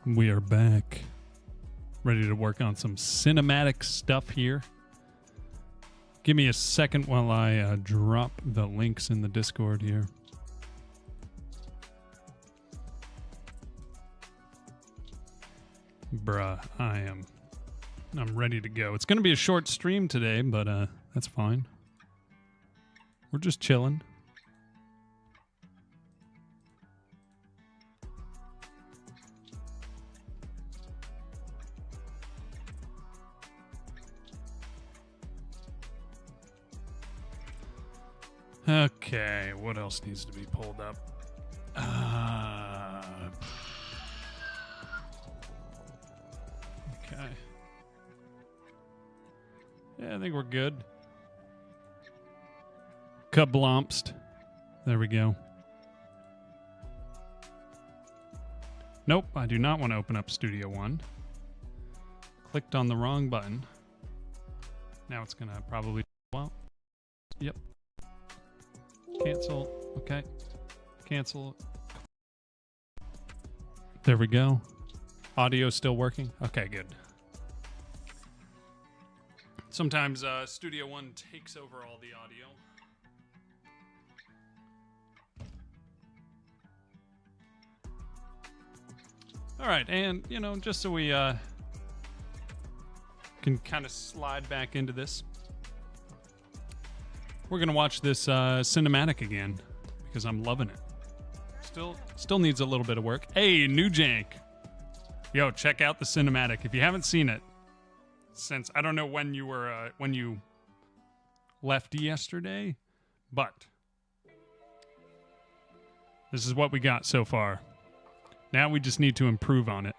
We are back. Ready to work on some cinematic stuff here. Give me a second while I drop the links in the Discord here. Bruh, I'm ready to go. It's going to be a short stream today, but that's fine. We're just chilling. Okay, what else needs to be pulled up? Okay. Yeah, I think we're good. Kablompst. There we go. Nope, I do not want to open up Studio One. Clicked on the wrong button. Now it's going to probably... Well, yep. Cancel. Okay. Cancel. There we go. Audio still working? Okay, good. Sometimes Studio One takes over all the audio. All right, and, you know, just so we can kind of slide back into this, we're going to watch this cinematic again because I'm loving it. Still needs a little bit of work. Hey, New Jank. Yo, check out the cinematic. If you haven't seen it, since I don't know when you were when you left yesterday, but this is what we got so far. Now we just need to improve on it.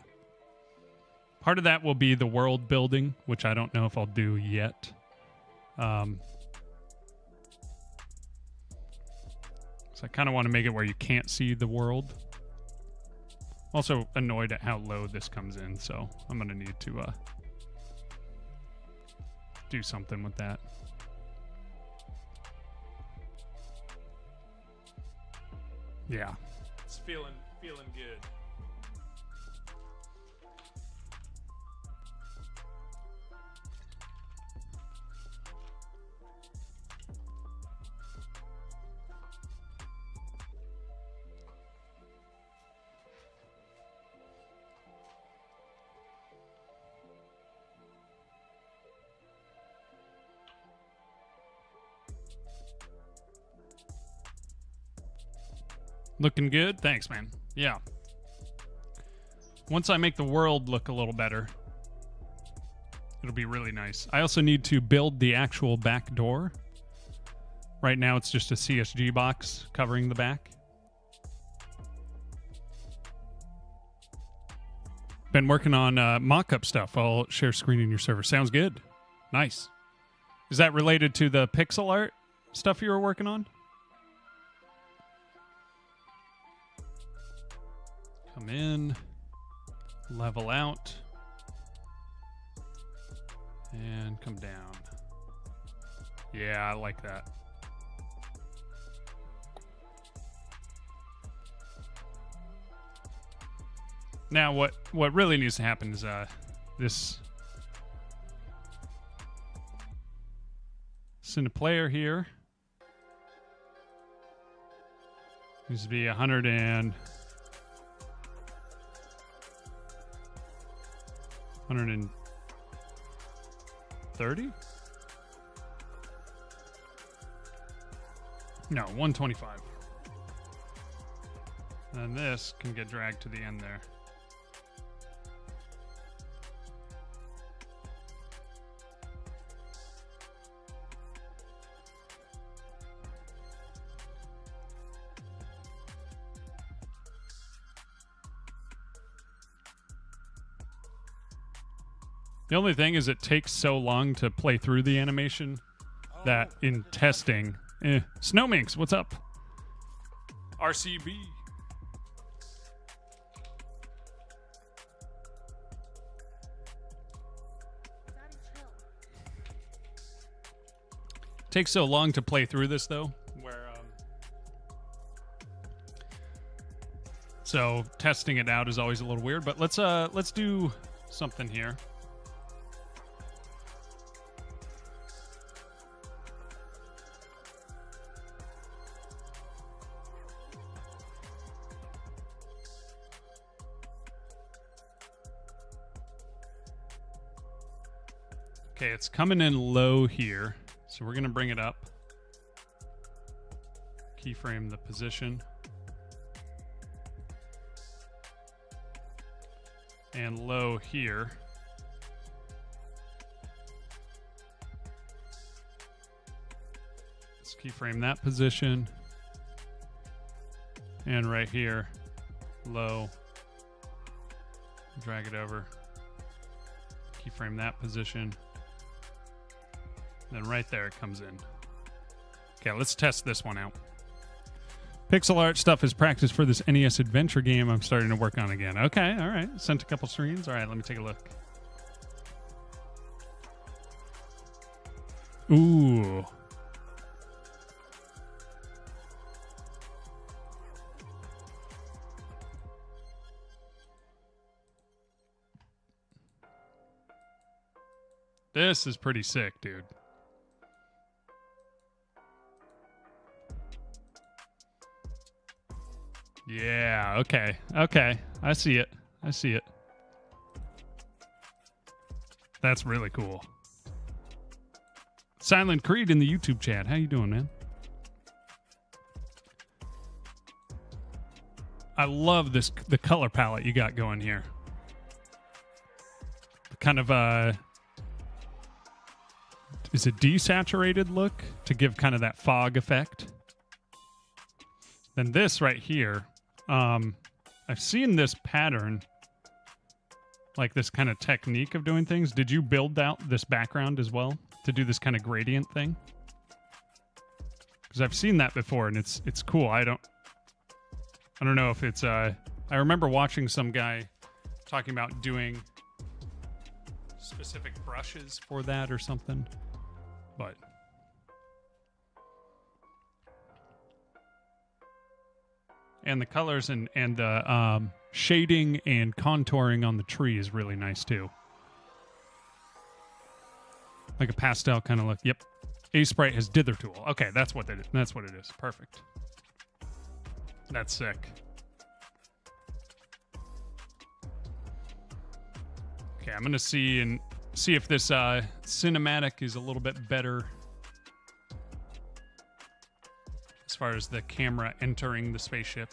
Part of that will be the world building, which I don't know if I'll do yet. So I kind of want to make it where you can't see the world. Also annoyed at how low this comes in, so I'm going to need to do something with that. Yeah. It's feeling good. Looking good? Thanks, man. Yeah. Once I make the world look a little better, it'll be really nice. I also need to build the actual back door. Right now, it's just a CSG box covering the back. Been working on mock-up stuff. I'll share screen in your server. Sounds good. Nice. Is that related to the pixel art stuff you were working on? Come in, level out, and come down. Yeah, I like that. Now, what really needs to happen is this Cineplayer here needs to be 130? No, 125. And this can get dragged to the end there. The only thing is it takes so long to play through the animation that in testing... Snowminx, what's up? RCB. Takes so long to play through this, though, where So testing it out is always a little weird, but let's do something here. Okay, it's coming in low here, so we're going to bring it up. Keyframe the position. And low here. Let's keyframe that position. And right here, low. Drag it over. Keyframe that position. Then right there it comes in. Okay, let's test this one out. Pixel art stuff is practice for this NES adventure game I'm starting to work on again. Okay, all right. Sent a couple screens. All right, let me take a look. Ooh. This is pretty sick, dude. Yeah, okay. Okay. I see it. I see it. That's really cool. Silent Creed in the YouTube chat. How you doing, man? I love the color palette you got going here. Kind of is it desaturated look to give kind of that fog effect. Then this right here, I've seen this pattern, like this kind of technique of doing things. Did you build out this background as well to do this kind of gradient thing? Because I've seen that before and it's cool. I don't know if it's I remember watching some guy talking about doing specific brushes for that or something, but and the colors and the shading and contouring on the tree is really nice too. Like a pastel kind of look. Yep. A-Sprite has dither tool. Okay, that's what it is. That's what it is. Perfect. That's sick. Okay, I'm gonna see if this cinematic is a little bit better as far as the camera entering the spaceship.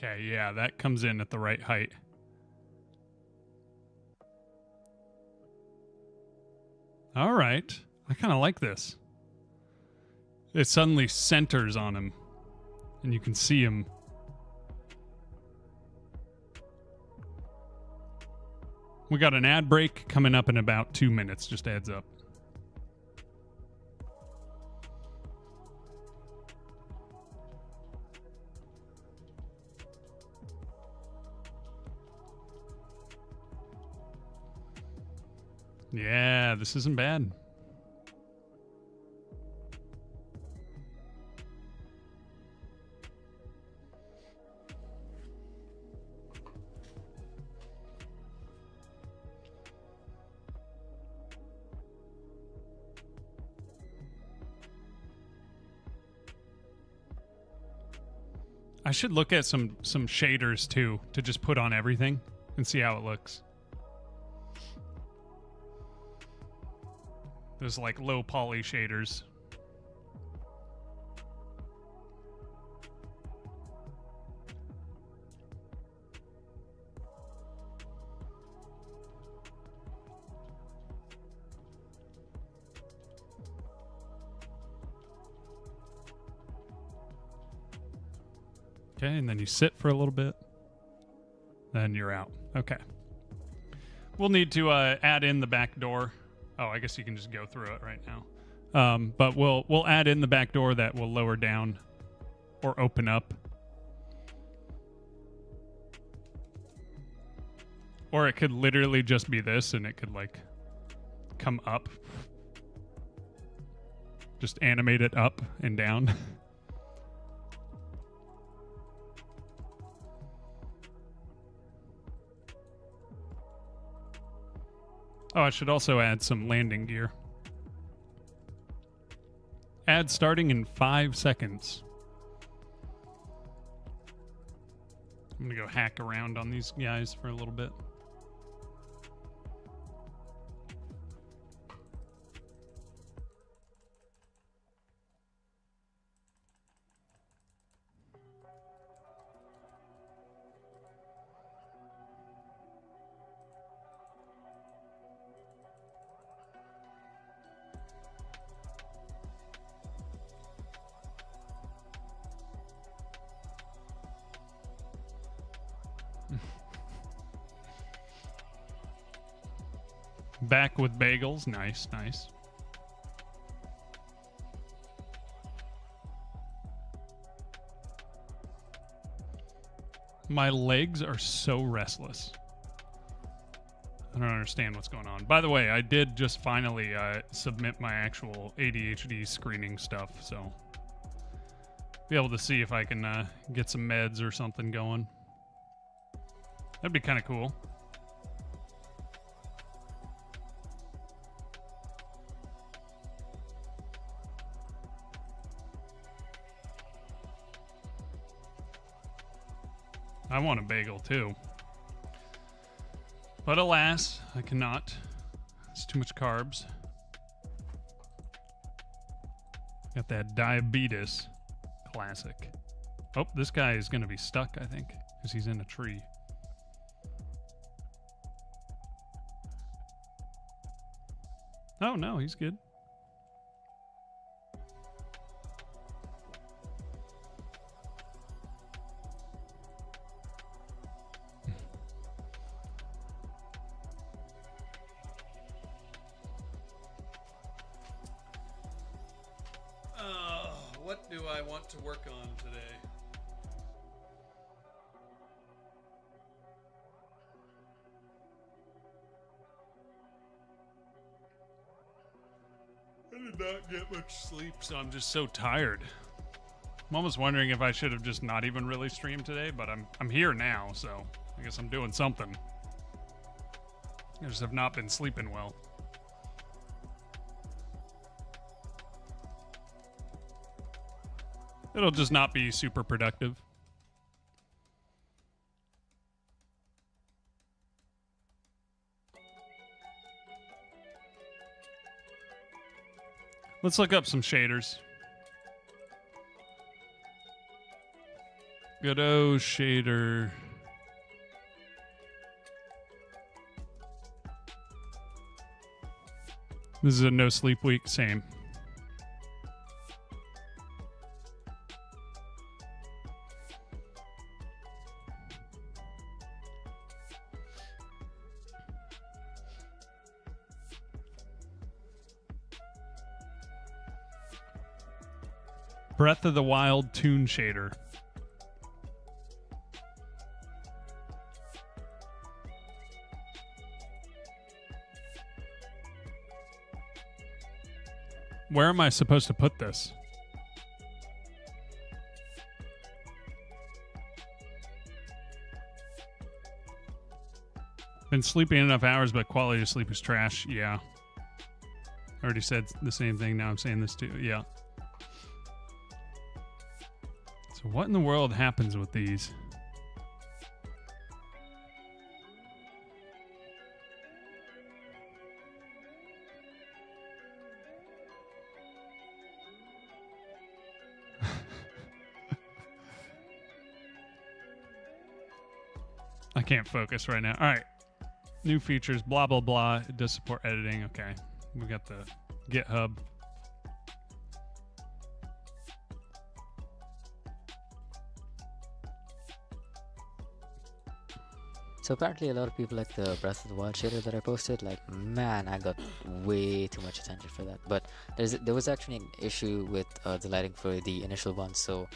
Okay, yeah, that comes in at the right height. All right. I kind of like this. It suddenly centers on him, and you can see him. We got an ad break coming up in about 2 minutes, just a heads up. Yeah, this isn't bad. I should look at some shaders too to just put on everything and see how it looks. Those like low poly shaders. Okay, and then you sit for a little bit. Then you're out. Okay. We'll need to add in the back door. Oh, I guess you can just go through it right now. But we'll add in the back door that will lower down or open up. Or it could literally just be this and it could like come up. Just animate it up and down. Oh, I should also add some landing gear. Add starting in 5 seconds. I'm gonna go hack around on these guys for a little bit. Back with bagels. Nice, nice. My legs are so restless. I don't understand what's going on. By the way, I did just finally submit my actual ADHD screening stuff, so be able to see if I can get some meds or something going. That'd be kind of cool. I want a bagel too. But alas, I cannot. It's too much carbs. Got that diabetes. Classic. Oh, this guy is going to be stuck, I think, because he's in a tree. Oh, no, he's good. What do I want to work on today? I did not get much sleep, so I'm just so tired. I'm almost wondering if I should have just not even really streamed today, but I'm here now, so I guess I'm doing something. I just have not been sleeping well. It'll just not be super productive. Let's look up some shaders. Godot shader. This is a no sleep week, same. Breath of the Wild Toon Shader. Where am I supposed to put this? Been sleeping enough hours, but quality of sleep is trash. Yeah. I already said the same thing. Now I'm saying this too. Yeah. So what in the world happens with these? I can't focus right now. All right. New features, blah, blah, blah. It does support editing. Okay. We got the GitHub. So apparently a lot of people like the Breath of the Wild shader that I posted. Like, man, I got way too much attention for that. But there was actually an issue with the lighting for the initial one. So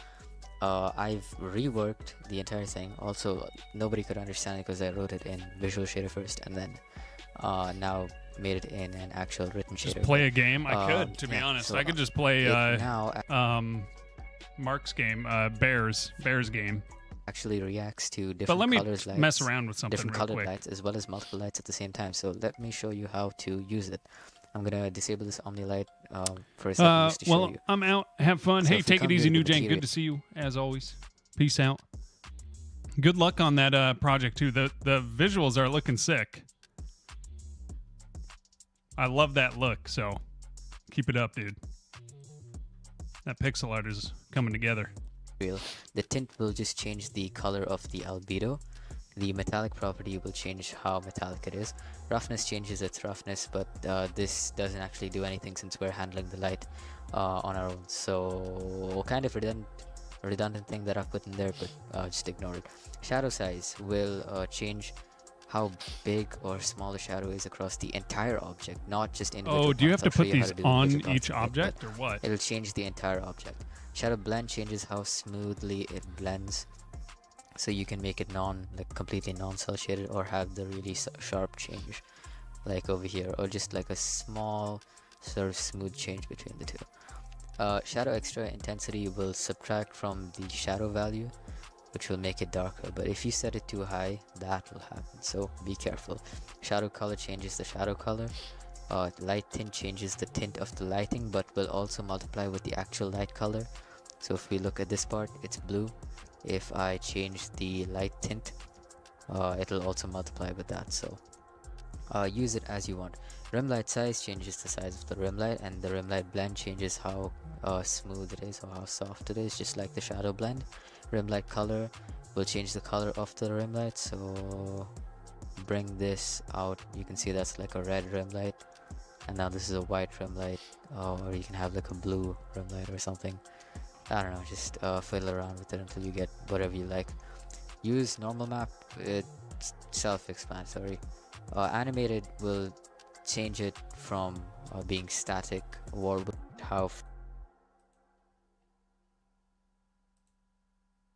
I've reworked the entire thing. Also, nobody could understand it because I wrote it in Visual Shader first, and then now made it in an actual written shader. Just play a game? I could, to be honest. so I could just play now Mark's game, Bears game. actually reacts to different But let me colors, lights, mess around with something different real colored quick. lights, as well as multiple lights at the same time. So let me show you how to use it. I'm gonna disable this Omni light for a second just to show you. I'm out. Have fun. So Hey, if we take it come easy, here to New Jank. material- Good to see you, as always. Peace out. Good luck on that project, too. The visuals are looking sick. I love that look, so keep it up, dude. That pixel art is coming together. The tint will just change the color of the albedo. The metallic property will change how metallic it is. Roughness changes its roughness, but this doesn't actually do anything since we're handling the light on our own. So kind of redundant thing that I've put in there, but just ignore it. Shadow size will change how big or small the shadow is across the entire object, not just individual. Oh, do you have to parts. I'll put show you how these to do on individual each parts in a bit, object, or what? It'll change the entire object. Shadow blend changes how smoothly it blends, so you can make it completely non-cell shaded, or have the really sharp change like over here, or just like a small sort of smooth change between the two. Shadow extra intensity will subtract from the shadow value, which will make it darker, but if you set it too high, that will happen, so be careful. Shadow color changes the shadow color. Light tint changes the tint of the lighting, but will also multiply with the actual light color. So if we look at this part, it's blue. If I change the light tint, it'll also multiply with that. So use it as you want. Rim light size changes the size of the rim light, and the rim light blend changes how smooth it is or how soft it is, just like the shadow blend. Rim light color will change the color of the rim light. So bring this out, you can see that's like a red rim light, and now this is a white rim light, or you can have like a blue rim light or something. I don't know, just fiddle around with it until you get whatever you like. Use normal map, it's self-explanatory. Animated will change it from being static, or how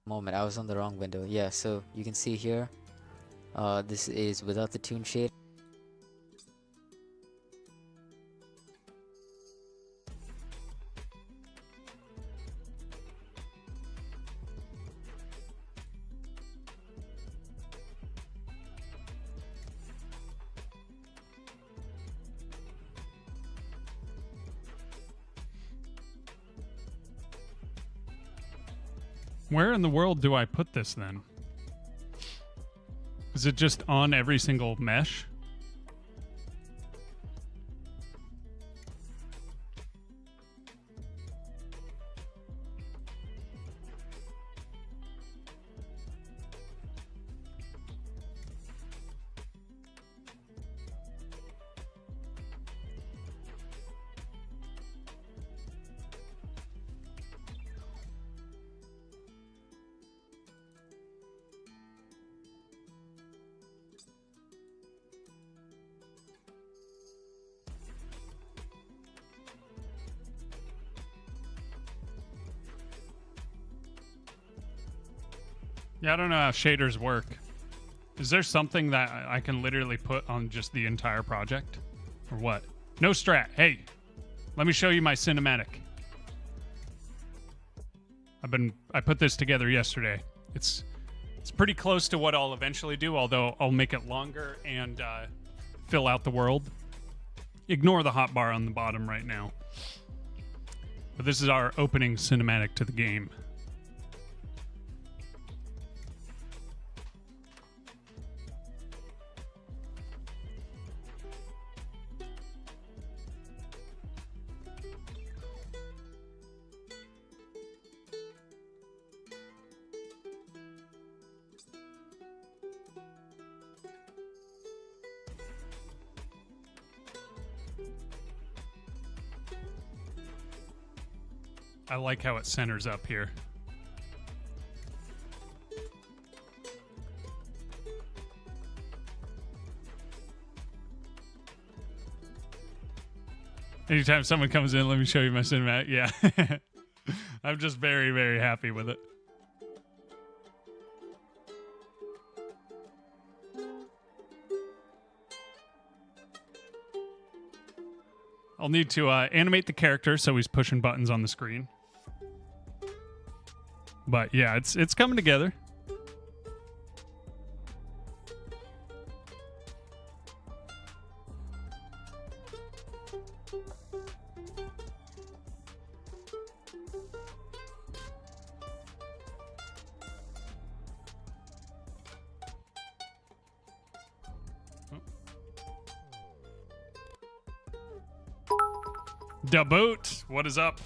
moment I was on the wrong window. Yeah, so you can see here, this is without the tune shade. Where in the world do I put this then? Is it just on every single mesh? Yeah, I don't know how shaders work. Is there something that I can literally put on just the entire project? Or what? No strat. Hey, let me show you my cinematic. I put this together yesterday. It's pretty close to what I'll eventually do, although I'll make it longer and fill out the world. Ignore the hotbar on the bottom right now. But this is our opening cinematic to the game. I like how it centers up here. Anytime someone comes in, let me show you my cinematic. Yeah. I'm just very, very happy with it. I'll need to animate the character so he's pushing buttons on the screen. But yeah, it's coming together. Da boot, what is up?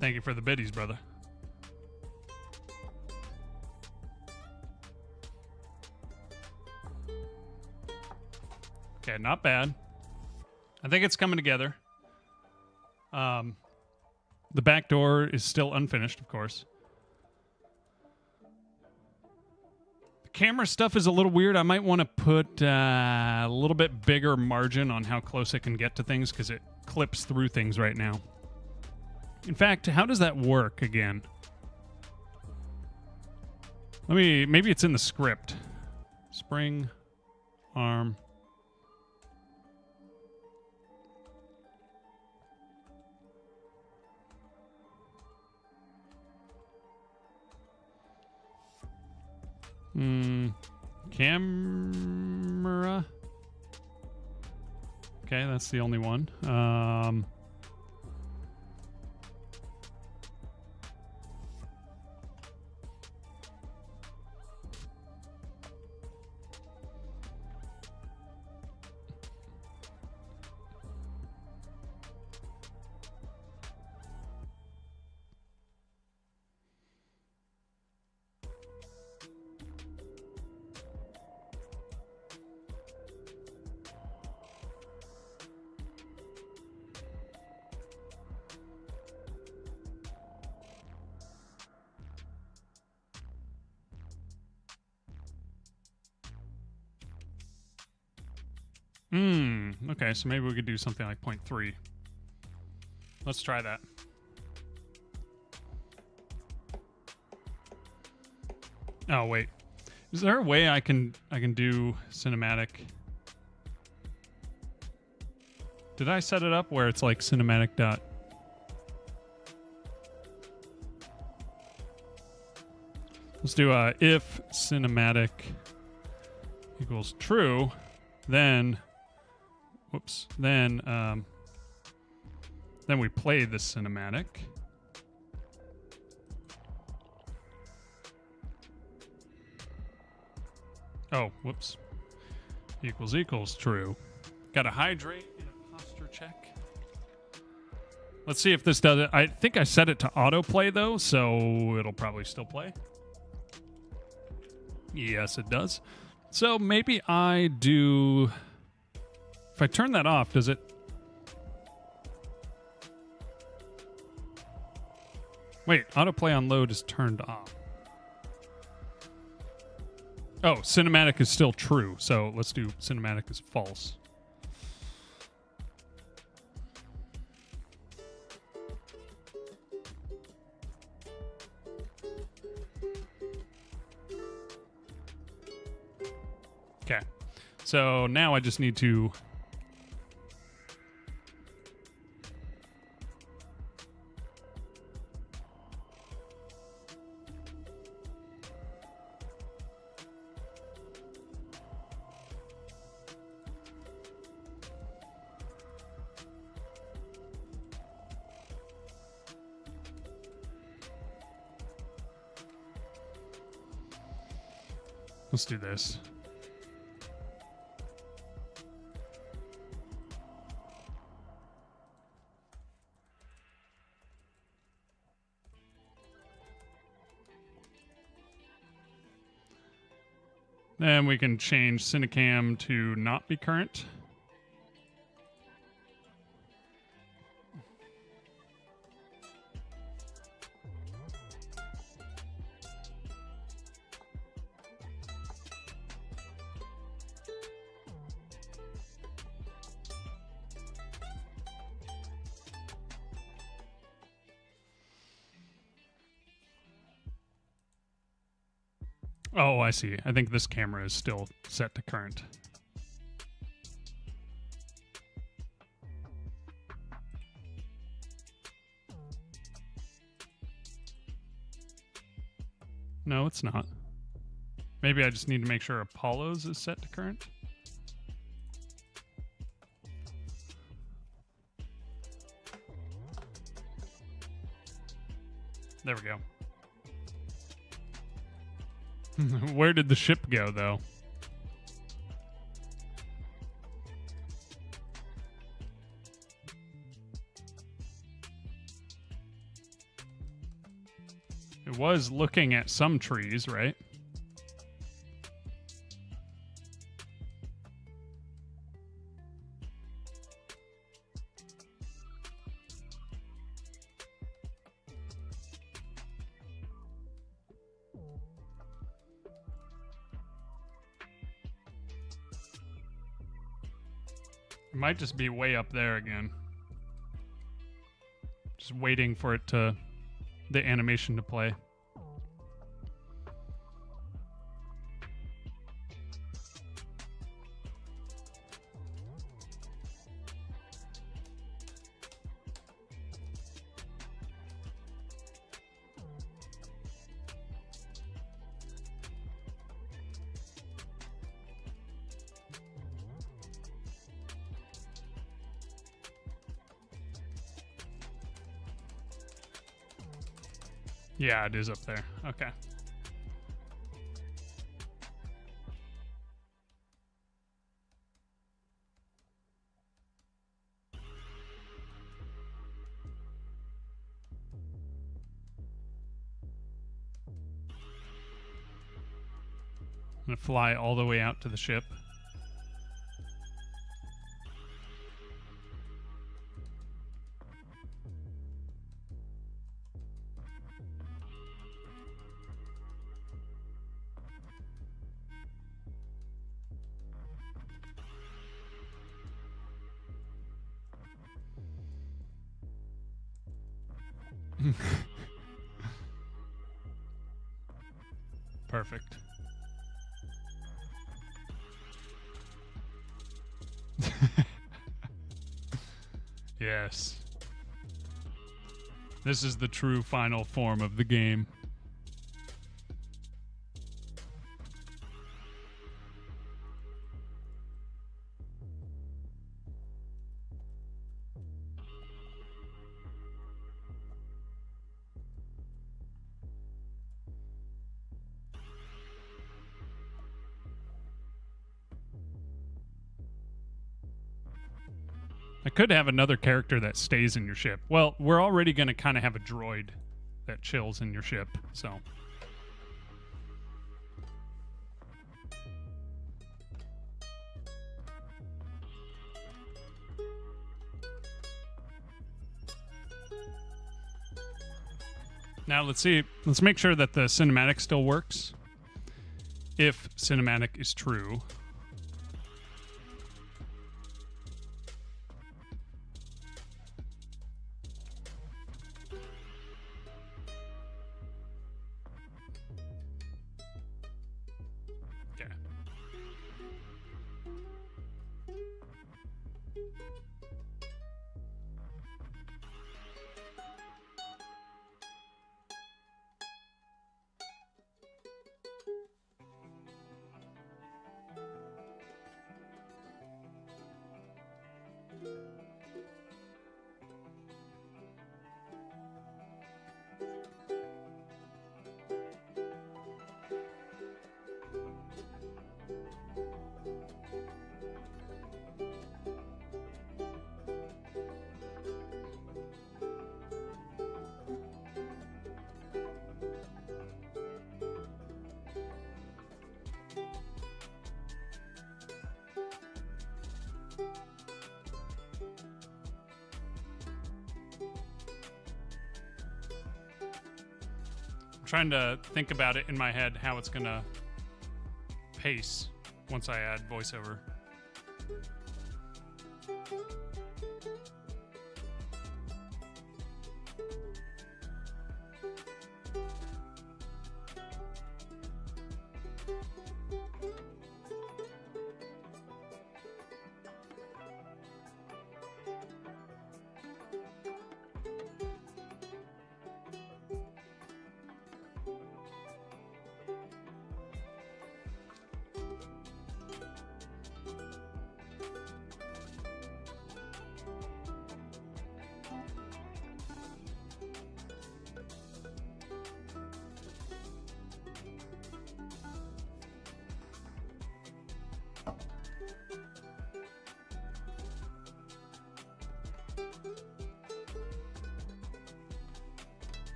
Thank you for the biddies, brother. Okay, not bad. I think it's coming together. The back door is still unfinished, of course. The camera stuff is a little weird. I might want to put a little bit bigger margin on how close it can get to things because it clips through things right now. In fact, how does that work again? Maybe it's in the script. Spring, arm. Camera. Okay, that's the only one. Okay, so maybe we could do something like 0.3. Let's try that. Oh, wait. Is there a way I can do cinematic? Did I set it up where it's like cinematic dot? Let's do if cinematic equals true, then whoops, then we play the cinematic. Oh, whoops. Equals true. Gotta hydrate in a posture check. Let's see if this does it. I think I set it to autoplay though, so it'll probably still play. Yes, it does. So maybe I do... If I turn that off, does it... Wait, autoplay on load is turned off. Oh, cinematic is still true. So let's do cinematic is false. Okay. So now I just need to... Let's do this. Then we can change Cinecam to not be current. Oh, I see. I think this camera is still set to current. No, it's not. Maybe I just need to make sure Apollo's is set to current. There we go. Where did the ship go, though? It was looking at some trees, right? It might just be way up there again. Just waiting for it to, the animation to play. Yeah, it is up there. Okay. I'm gonna fly all the way out to the ship. Perfect. Yes. This is the true final form of the game. I could have another character that stays in your ship. Well, we're already going to kind of have a droid that chills in your ship, so. Now let's see. Let's make sure that the cinematic still works. If cinematic is true. Trying to think about it in my head how it's gonna pace once I add voiceover.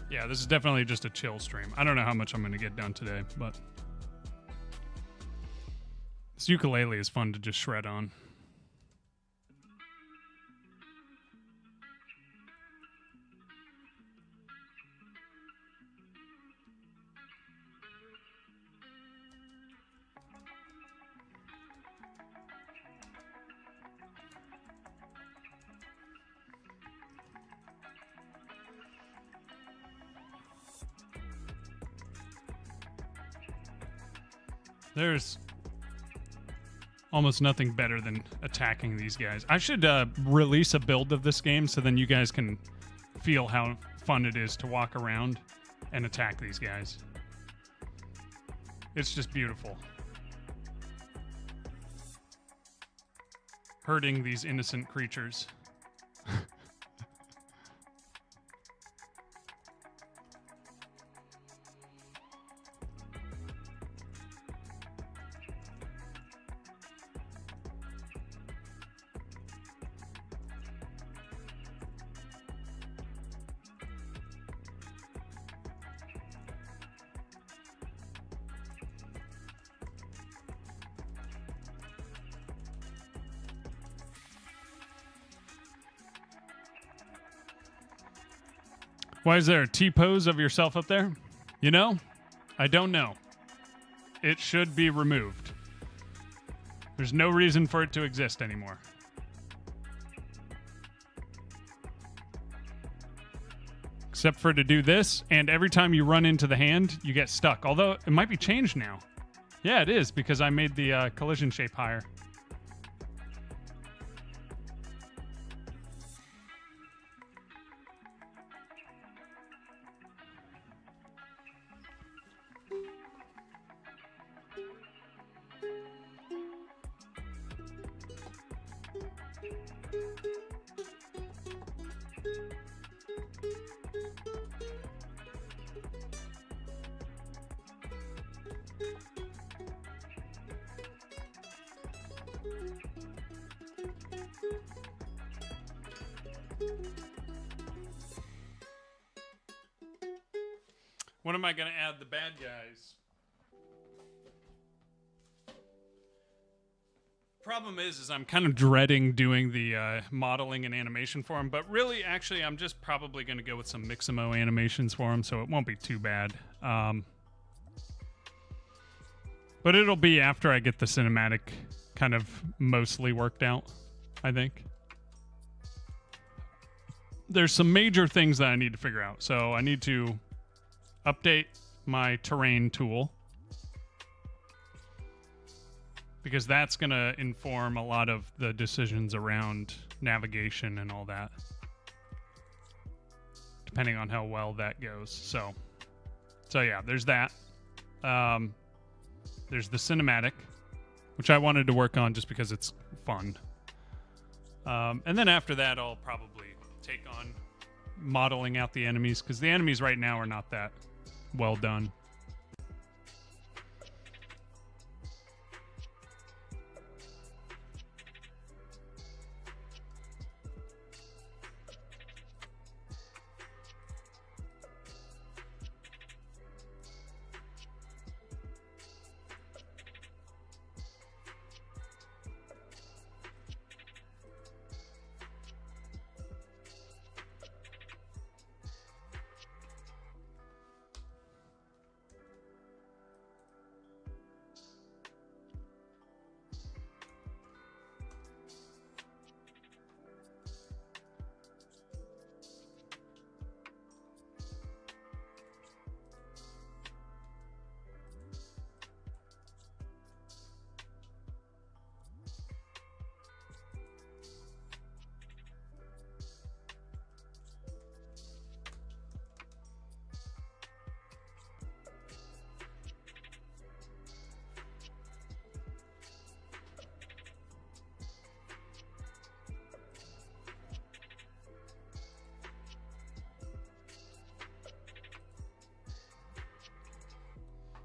Yeah, this is definitely just a chill stream. I don't know how much I'm going to get done today, but this ukulele is fun to just shred on. There's almost nothing better than attacking these guys. I should release a build of this game so then you guys can feel how fun it is to walk around and attack these guys. It's just beautiful. Hurting these innocent creatures. Why is there a T-pose of yourself up there? You know, I don't know. It should be removed. There's no reason for it to exist anymore. Except for to do this, and every time you run into the hand, you get stuck. Although, it might be changed now. Yeah, it is, because I made the collision shape higher. When am I going to add the bad guys? Problem is I'm kind of dreading doing the modeling and animation for them, but really, actually, I'm just probably going to go with some Mixamo animations for them, so it won't be too bad. But it'll be after I get the cinematic kind of mostly worked out, I think. There's some major things that I need to figure out, so I need to update my terrain tool because that's going to inform a lot of the decisions around navigation and all that, depending on how well that goes. So yeah, there's that. There's the cinematic, which I wanted to work on just because it's fun. And then after that, I'll probably take on modeling out the enemies, because the enemies right now are not that well done.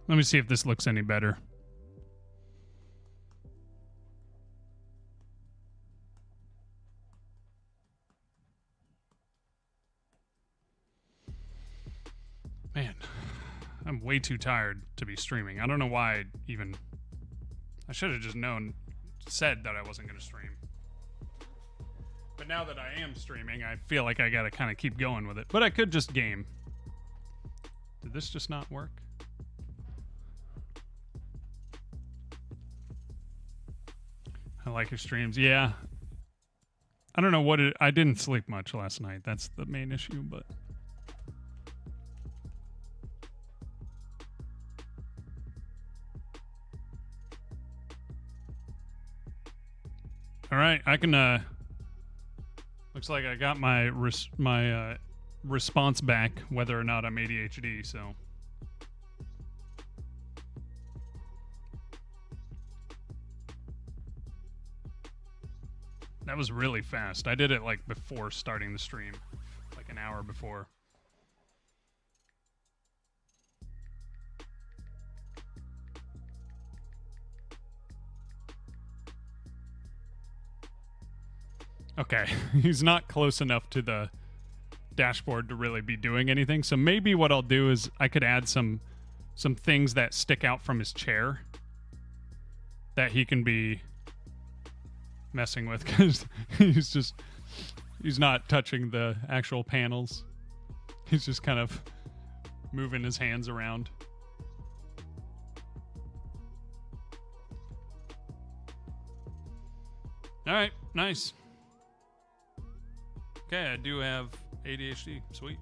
Let me see if this looks any better. Man, I'm way too tired to be streaming. I don't know why I should have just said that I wasn't going to stream. But now that I am streaming, I feel like I got to kind of keep going with it. But I could just game. Did this just not work? I like your streams. Yeah. I don't know what I didn't sleep much last night. That's the main issue, but... All right, I can, looks like I got my response back, whether or not I'm ADHD, so. That was really fast. I did it, like, before starting the stream, like an hour before. Okay, he's not close enough to the dashboard to really be doing anything. So maybe what I'll do is I could add some things that stick out from his chair that he can be messing with, because he's not touching the actual panels. He's just kind of moving his hands around. All right, nice. Okay, I do have ADHD. Sweet.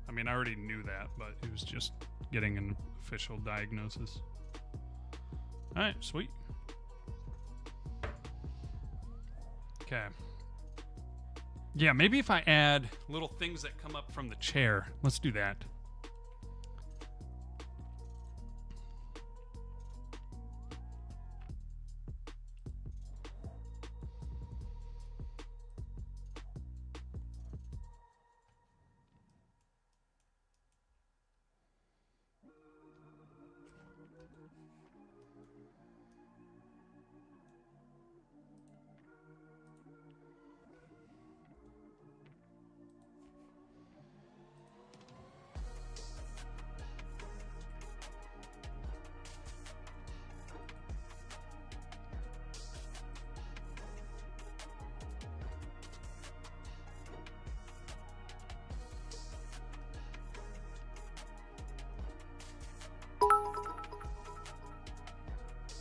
I mean, I already knew that, but it was just getting an official diagnosis. All right, sweet. Okay. Yeah, maybe if I add little things that come up from the chair. Let's do that.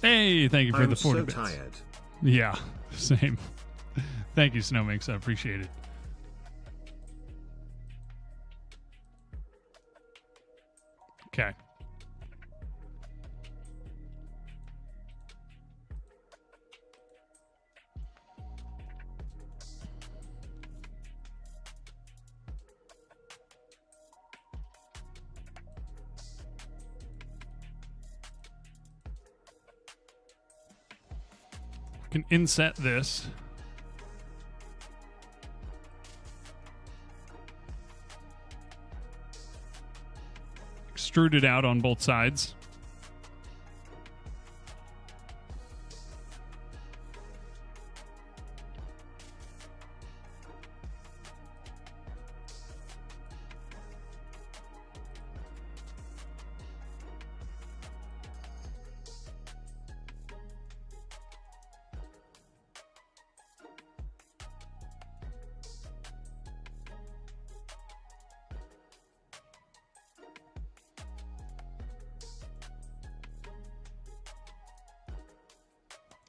Hey, thank you for the 40 bits. I'm so tired. Yeah, same. Thank you, Snowmix. I appreciate it. Okay. Can inset this. Extrude it out on both sides.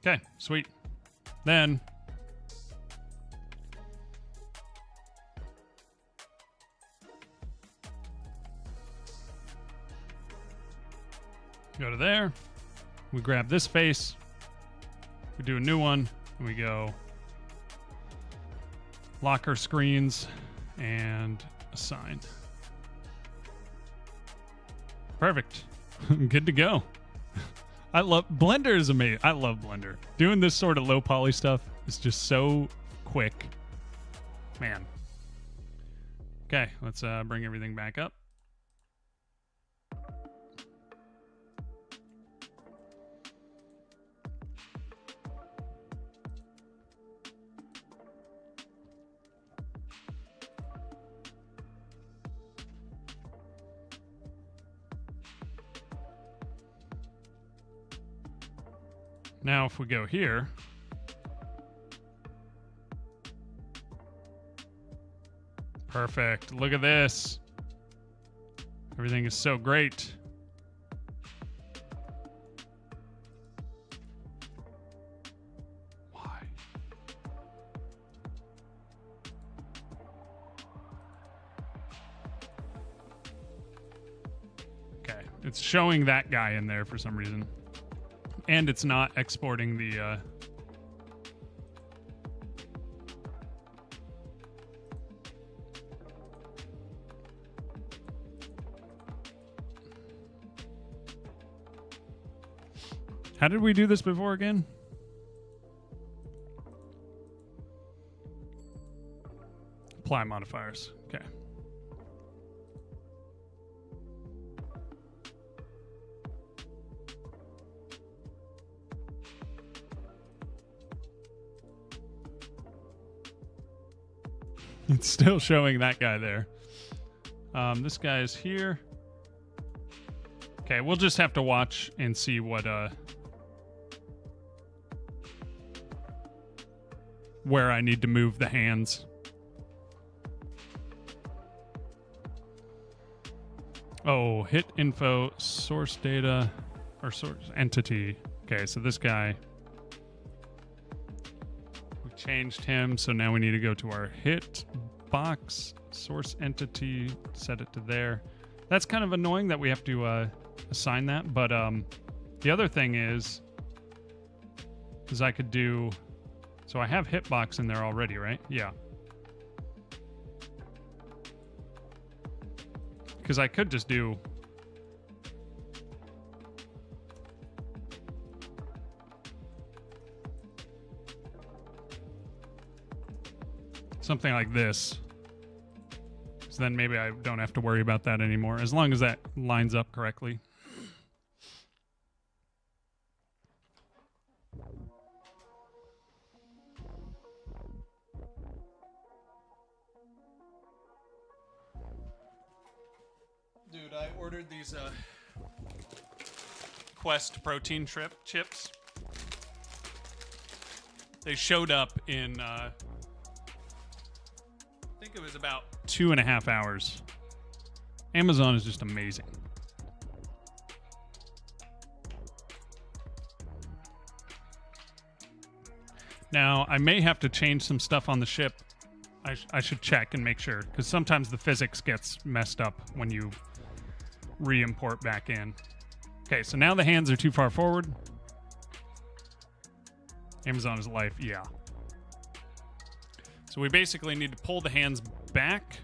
Okay, sweet. Then go to there. We grab this face. We do a new one. And we go locker screens and assign. Perfect. Good to go. I love Blender is amazing. I love Blender. Doing this sort of low poly stuff is just so quick. Man. Okay, let's bring everything back up. Now if we go here, perfect. Look at this. Everything is so great. Why? Okay, it's showing that guy in there for some reason. And it's not exporting the How did we do this before again? Apply modifiers. Okay. It's still showing that guy there. This guy is here. Okay, we'll just have to watch and see what where I need to move the hands. Oh, hit info, source data, or source entity. Okay, so this guy, we changed him, so now we need to go to our hit box, source entity, set it to there. That's kind of annoying that we have to assign that, but the other thing is I could do, so I have hitbox in there already, right? Yeah. Because I could just do something like this. So then maybe I don't have to worry about that anymore, as long as that lines up correctly. Dude, I ordered these Quest protein chips. They showed up in I think it was about 2.5 hours. Amazon is just amazing. Now, I may have to change some stuff on the ship. I should check and make sure, because sometimes the physics gets messed up when you re-import back in. Okay, so now the hands are too far forward. Amazon is life, yeah. So we basically need to pull the hands back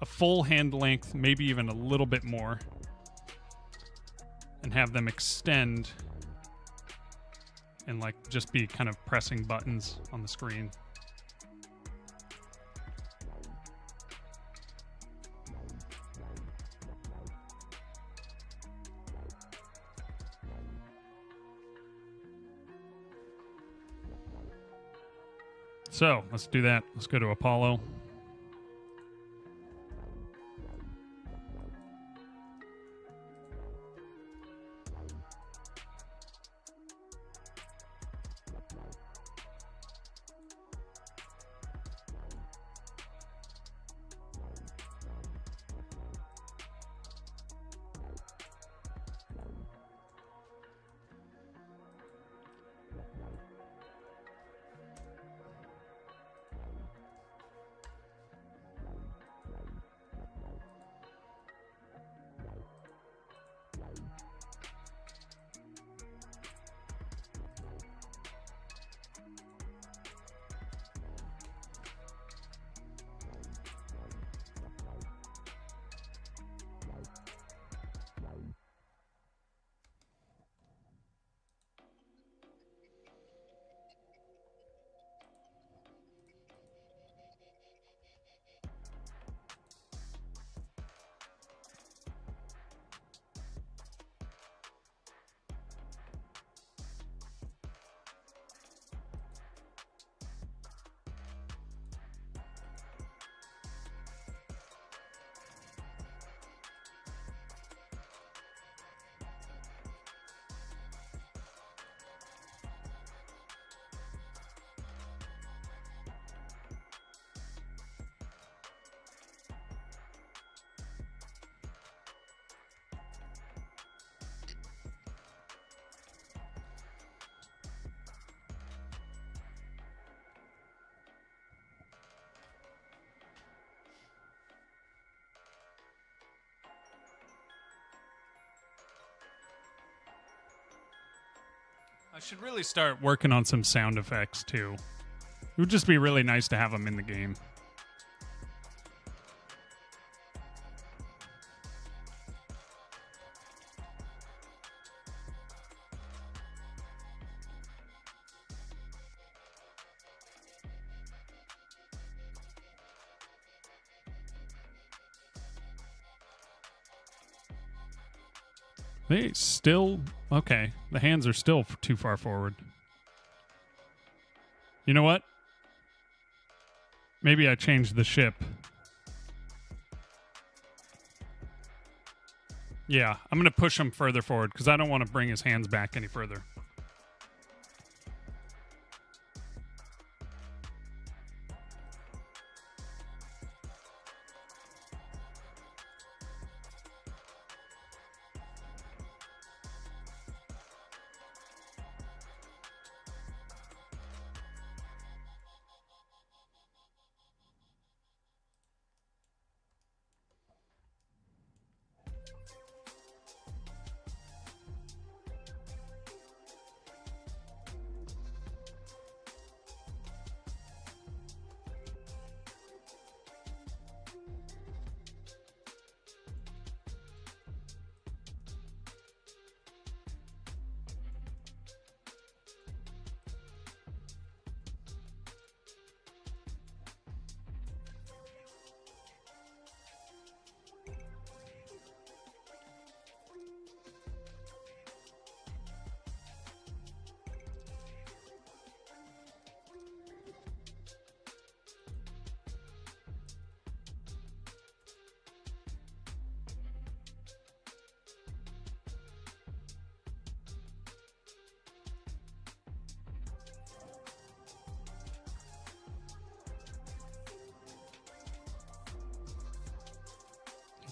a full hand length, maybe even a little bit more, and have them extend and like just be kind of pressing buttons on the screen. So let's do that. Let's go to Apollo. I should really start working on some sound effects too. It would just be really nice to have them in the game. They still... Okay, the hands are still too far forward. You know what? Maybe I changed the ship. Yeah, I'm going to push him further forward because I don't want to bring his hands back any further.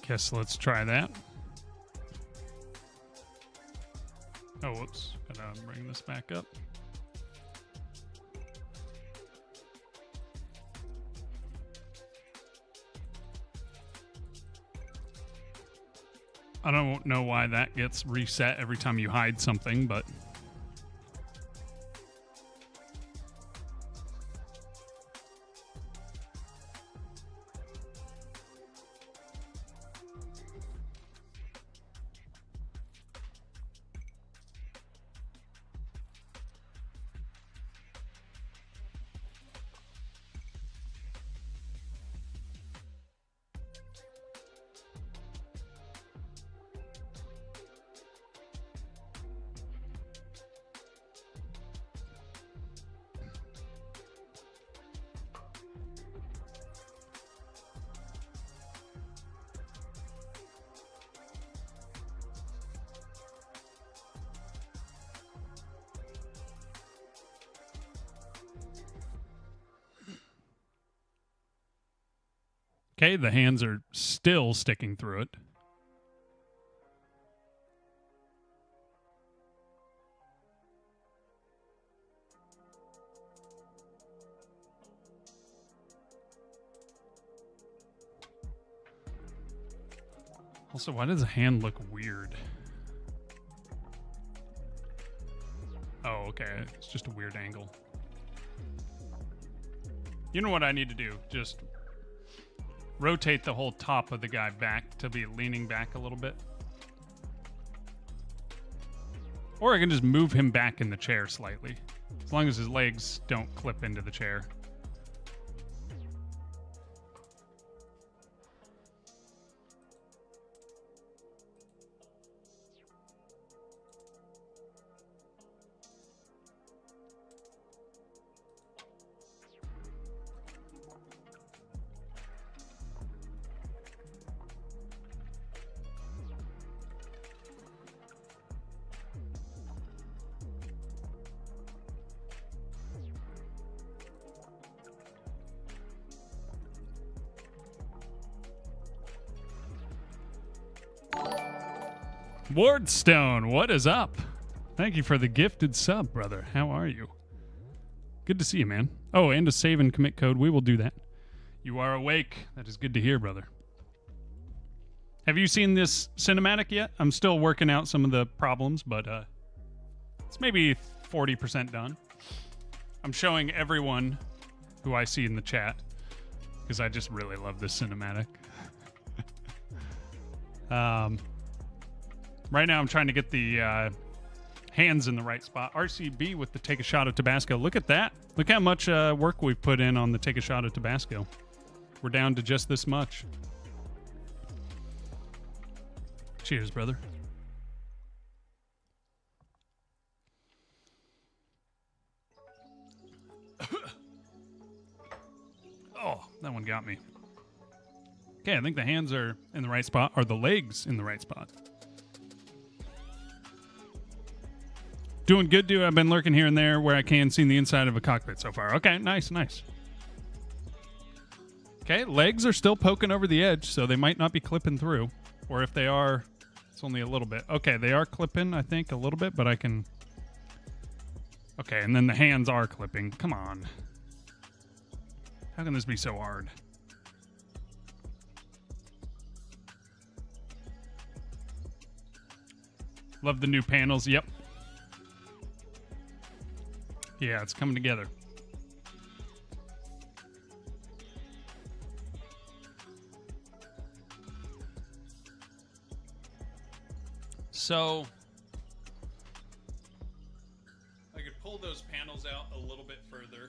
Guess let's try that. Oh, whoops. Gotta bring this back up. I don't know why that gets reset every time you hide something, but... Okay, the hands are still sticking through it. Also, why does the hand look weird? Oh, okay. It's just a weird angle. You know what I need to do? Just rotate the whole top of the guy back to be leaning back a little bit. Or I can just move him back in the chair slightly, as long as his legs don't clip into the chair. Wardstone, what is up? Thank you for the gifted sub, brother. How are you? Good to see you, man. Oh, and a save and commit code. We will do that. You are awake. That is good to hear, brother. Have you seen this cinematic yet? I'm still working out some of the problems, but it's maybe 40% done. I'm showing everyone who I see in the chat because I just really love this cinematic. Right now I'm trying to get the hands in the right spot. RCB with the Take a Shot of Tabasco. Look at that. Look how much work we've put in on the Take a Shot of Tabasco. We're down to just this much. Cheers, brother. Oh, that one got me. Okay, I think the hands are in the right spot, or the legs in the right spot. Doing good, dude. I've been lurking here and there where I can, seeing the inside of a cockpit so far. Okay, nice, nice. Okay, legs are still poking over the edge, so they might not be clipping through. Or if they are, it's only a little bit. Okay, they are clipping, I think, a little bit, but I can... Okay, and then the hands are clipping. Come on. How can this be so hard? Love the new panels. Yep. Yeah, it's coming together. So I could pull those panels out a little bit further,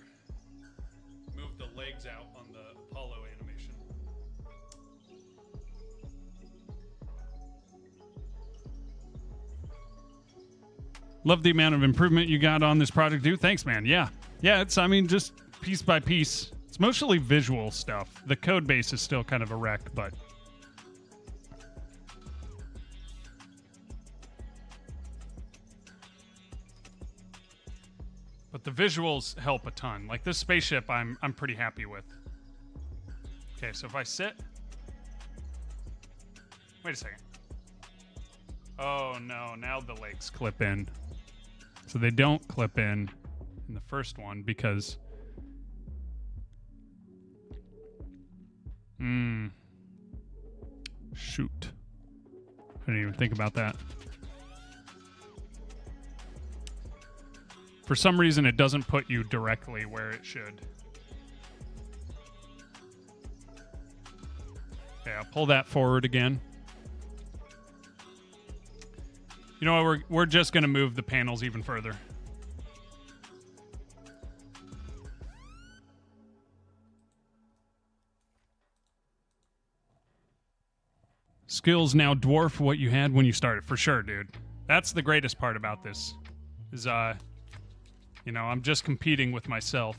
move the legs out on the Apollo animation. Love the amount of improvement you got on this project, dude. Thanks, man. Yeah. Yeah, it's, I mean, just piece by piece. It's mostly visual stuff. The code base is still kind of a wreck, but... But the visuals help a ton. Like this spaceship, I'm pretty happy with. Okay, so if I sit... Wait a second. Oh, no. Now the legs clip in. So they don't clip in the first one because... Shoot. I didn't even think about that. For some reason, it doesn't put you directly where it should. Okay, I'll pull that forward again. You know what? We're just going to move the panels even further. Skills now dwarf what you had when you started. For sure, dude. That's the greatest part about this. Is, you know, I'm just competing with myself.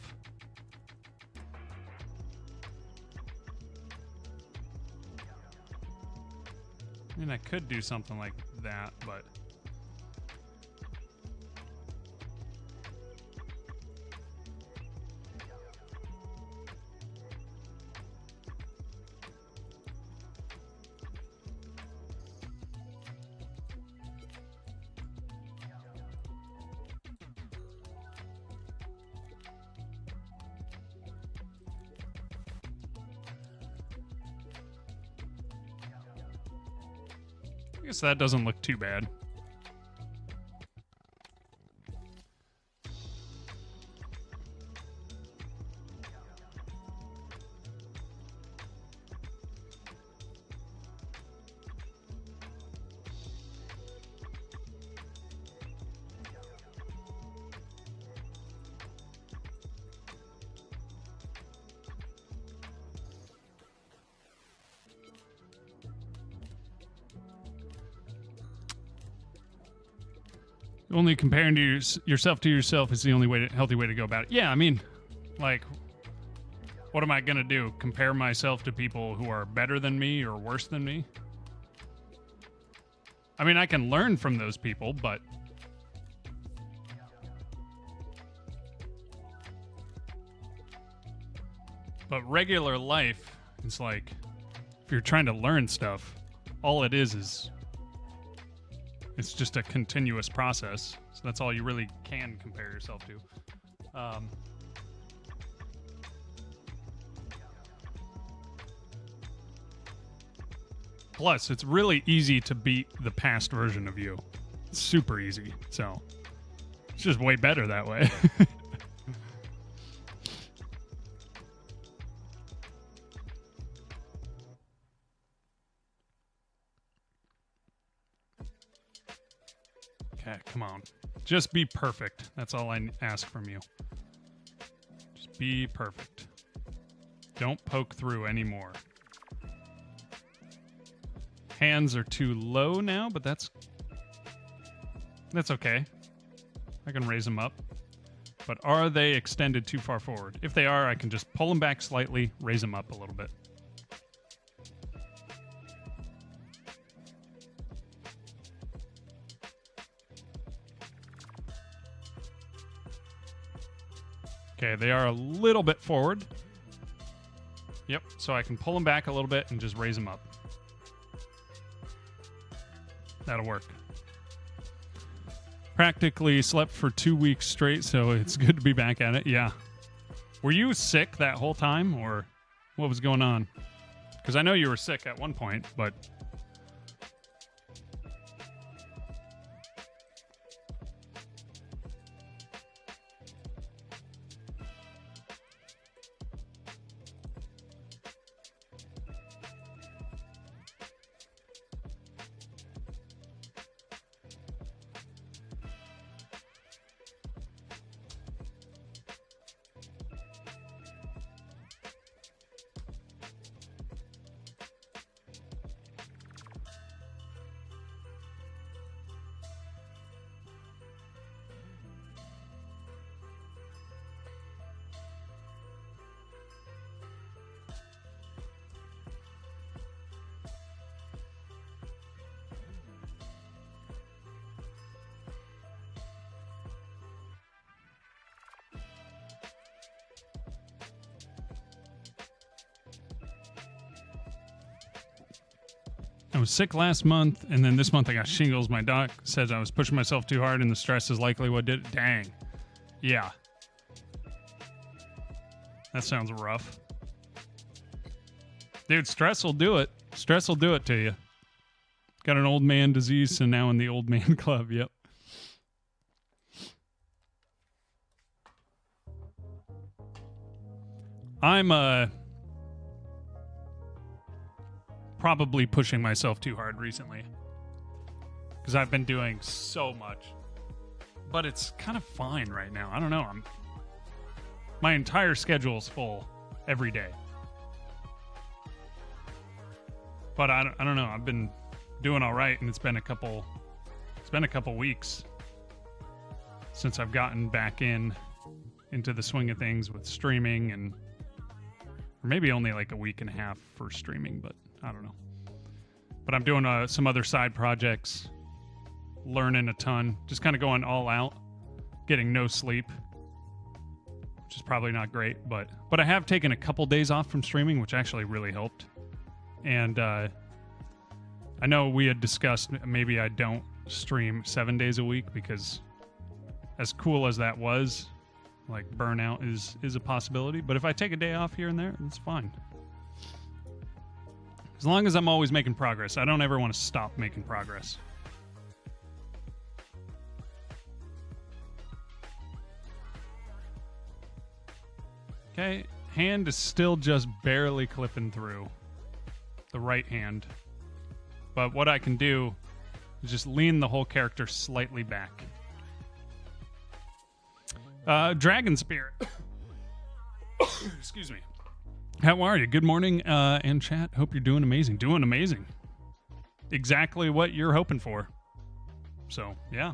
I mean, I could do something like that, but... I guess that doesn't look too bad. Only comparing to yourself to yourself is the only way healthy way to go about it. Yeah, I mean, like, what am I going to do? Compare myself to people who are better than me or worse than me? I mean, I can learn from those people, but... But regular life, it's like, if you're trying to learn stuff, all it is it's just a continuous process. So that's all you really can compare yourself to. Plus, it's really easy to beat the past version of you. It's super easy. So It's just way better that way. Okay, come on. Just be perfect. That's all I ask from you. Just be perfect. Don't poke through anymore. Hands are too low now, but that's okay. I can raise them up. But are they extended too far forward? If they are, I can just pull them back slightly, raise them up a little bit. Okay, they are a little bit forward. Yep, so I can pull them back a little bit and just raise them up. That'll work. Practically slept for 2 weeks straight, so it's good to be back at it. Yeah. Were you sick that whole time, or what was going on? Because I know you were sick at one point, but... I was sick last month, and then this month I got shingles. My doc says I was pushing myself too hard, and the stress is likely what did it. Dang. Yeah. That sounds rough. Dude, stress will do it. Stress will do it to you. Got an old man disease, and now in the old man club. Yep. I'm, probably pushing myself too hard recently because I've been doing so much, but it's kind of fine right now. I don't know. My entire schedule is full every day, but I don't know. I've been doing all right, and it's been a couple weeks since I've gotten back into the swing of things with streaming, and or maybe only like a week and a half for streaming, but I don't know. But I'm doing some other side projects, learning a ton, just kind of going all out, getting no sleep, which is probably not great. But I have taken a couple days off from streaming, which actually really helped. And I know we had discussed maybe I don't stream 7 days a week, because as cool as that was, like burnout is a possibility. But if I take a day off here and there, it's fine. As long as I'm always making progress. I don't ever want to stop making progress. Okay, hand is still just barely clipping through. The right hand. But what I can do is just lean the whole character slightly back. Dragon Spirit. Excuse me. How are you? Good morning, and chat. Hope you're doing amazing. Doing amazing. Exactly what you're hoping for. So, yeah.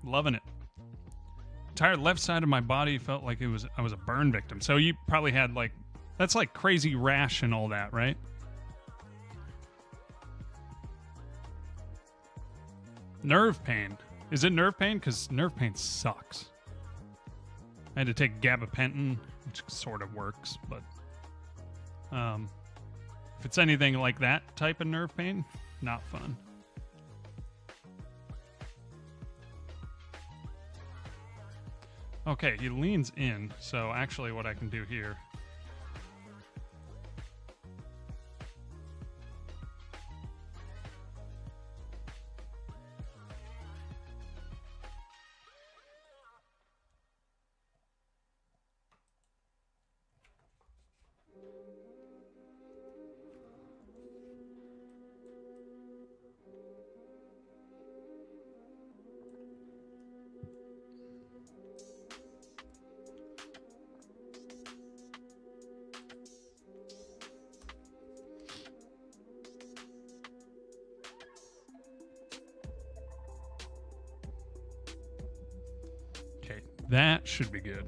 Loving it. Entire left side of my body felt like I was a burn victim. So you probably had that's like crazy rash and all that, right? Nerve pain. Is it nerve pain? Because nerve pain sucks. I had to take gabapentin, which sort of works, but if it's anything like that type of nerve pain, not fun. Okay, he leans in, so actually what I can do here... That should be good.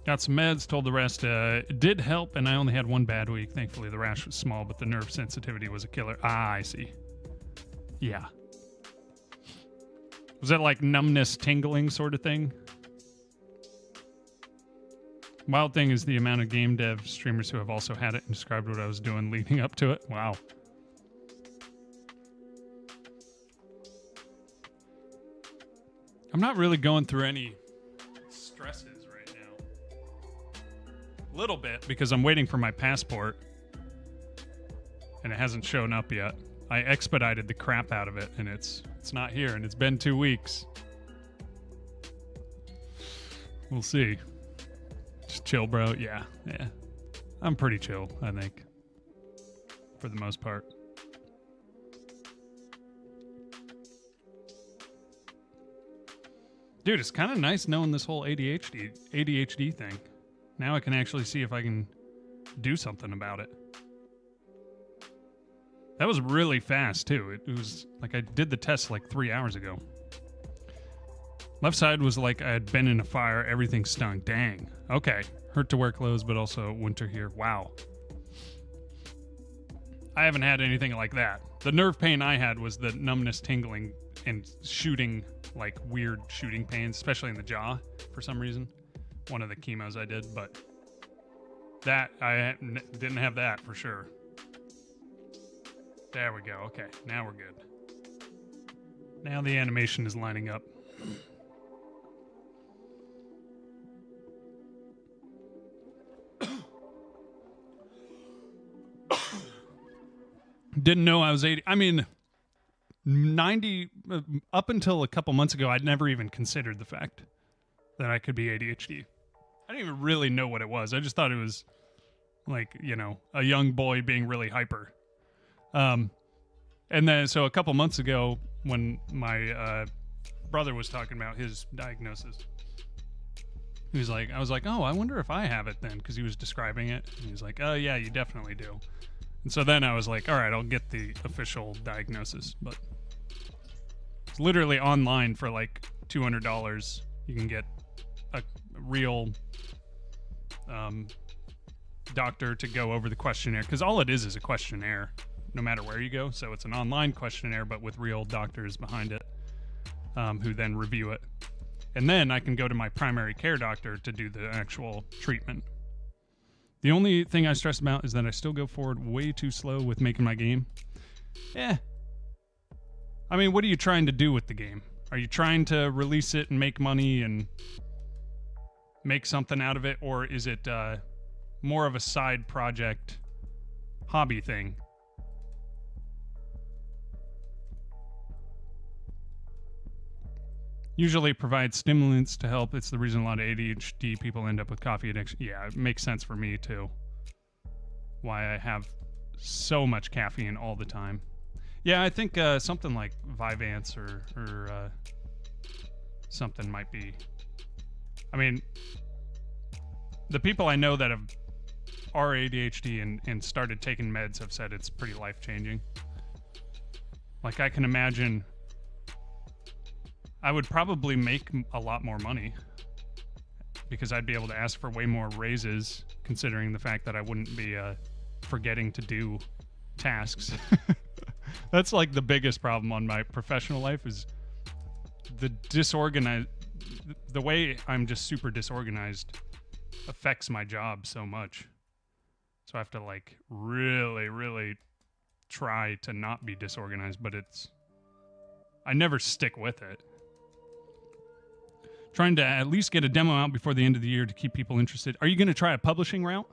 Got some meds, told the rest it did help, and I only had one bad week. Thankfully, the rash was small, but the nerve sensitivity was a killer. Ah, I see. Yeah. Was that like numbness, tingling sort of thing? Wild thing is the amount of game dev streamers who have also had it and described what I was doing leading up to it. Wow. I'm not really going through any stresses right now. A little bit because I'm waiting for my passport and it hasn't shown up yet. I expedited the crap out of it and it's not here and it's been 2 weeks. We'll see. Just chill, bro. Yeah. I'm pretty chill, I think. For the most part. Dude, it's kind of nice knowing this whole ADHD thing. Now I can actually see if I can do something about it. That was really fast, too. It was like I did the test like 3 hours ago. Left side was like I had been in a fire. Everything stung. Dang. Okay. Hurt to wear clothes, but also winter here. Wow. I haven't had anything like that. The nerve pain I had was the numbness, tingling, and shooting, like weird shooting pains, especially in the jaw for some reason. One of the chemos I did, but that, I didn't have that for sure. There we go. Okay, now we're good. Now the animation is lining up. Didn't know I was 80. I mean, 90, up until a couple months ago, I'd never even considered the fact that I could be ADHD. I didn't even really know what it was. I just thought it was like, you know, a young boy being really hyper. And then, so a couple months ago, when my brother was talking about his diagnosis, he was like, I was like, oh, I wonder if I have it then, because he was describing it. And he was like, oh, yeah, you definitely do. And so then I was like, all right, I'll get the official diagnosis. But it's literally online for like $200. You can get a real doctor to go over the questionnaire, because all it is a questionnaire, no matter where you go. So it's an online questionnaire, but with real doctors behind it, who then review it. And then I can go to my primary care doctor to do the actual treatment. The only thing I stress about is that I still go forward way too slow with making my game. I mean, what are you trying to do with the game? Are you trying to release it and make money and make something out of it? Or is it more of a side project, hobby thing? Usually provides stimulants to help. It's the reason a lot of ADHD people end up with coffee addiction. Yeah, it makes sense for me too. Why I have so much caffeine all the time. Yeah, I think something like Vyvanse or something might be. I mean, the people I know that are ADHD and started taking meds have said it's pretty life-changing. Like, I can imagine I would probably make a lot more money because I'd be able to ask for way more raises, considering the fact that I wouldn't be forgetting to do tasks. That's like the biggest problem on my professional life is the way I'm just super disorganized affects my job so much. So I have to like really, really try to not be disorganized, but I never stick with it. Trying to at least get a demo out before the end of the year to keep people interested. Are you going to try a publishing route?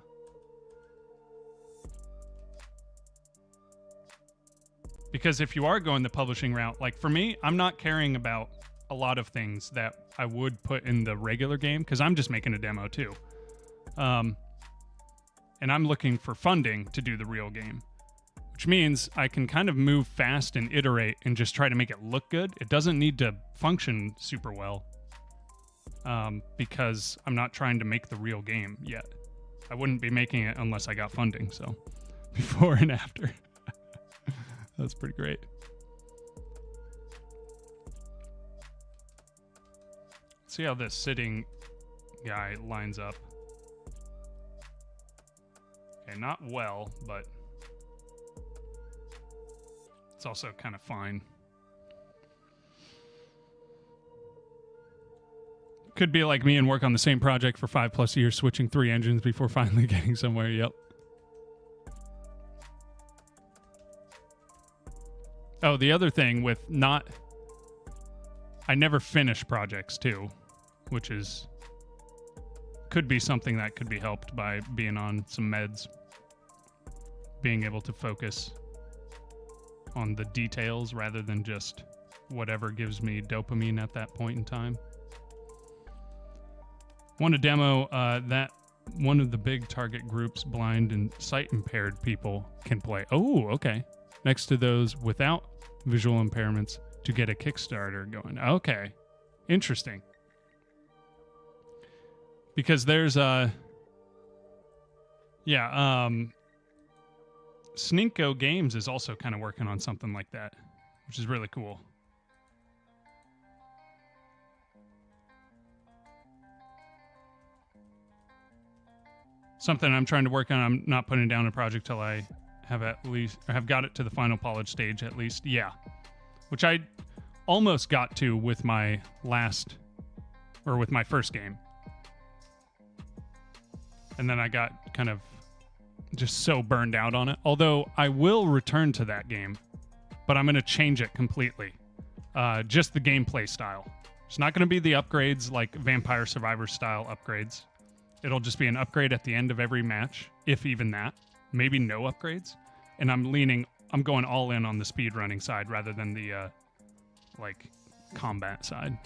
Because if you are going the publishing route, like for me, I'm not caring about a lot of things that I would put in the regular game because I'm just making a demo too. And I'm looking for funding to do the real game, which means I can kind of move fast and iterate and just try to make it look good. It doesn't need to function super well. Because I'm not trying to make the real game yet. I wouldn't be making it unless I got funding, so before and after. That's pretty great. see how this sitting guy lines up. Okay, not well, but it's also kind of fine. Could be like me and work on the same project for 5+ years, switching 3 engines before finally getting somewhere. Yep. Oh, the other thing with I never finish projects too, which could be something that could be helped by being on some meds, being able to focus on the details rather than just whatever gives me dopamine at that point in time. Want to demo that one of the big target groups, blind and sight impaired people, can play. Oh, okay. Next to those without visual impairments to get a Kickstarter going. Okay. Interesting. Because there's Sninko Games is also kind of working on something like that, which is really cool. Something I'm trying to work on. I'm not putting down a project till I have got it to the final polish stage at least. Yeah. Which I almost got to with my first game. And then I got kind of just so burned out on it. Although I will return to that game, but I'm going to change it completely. Just the gameplay style. It's not going to be the upgrades like Vampire Survivor style upgrades. It'll just be an upgrade at the end of every match, if even that. Maybe no upgrades. And I'm going all in on the speedrunning side rather than the combat side.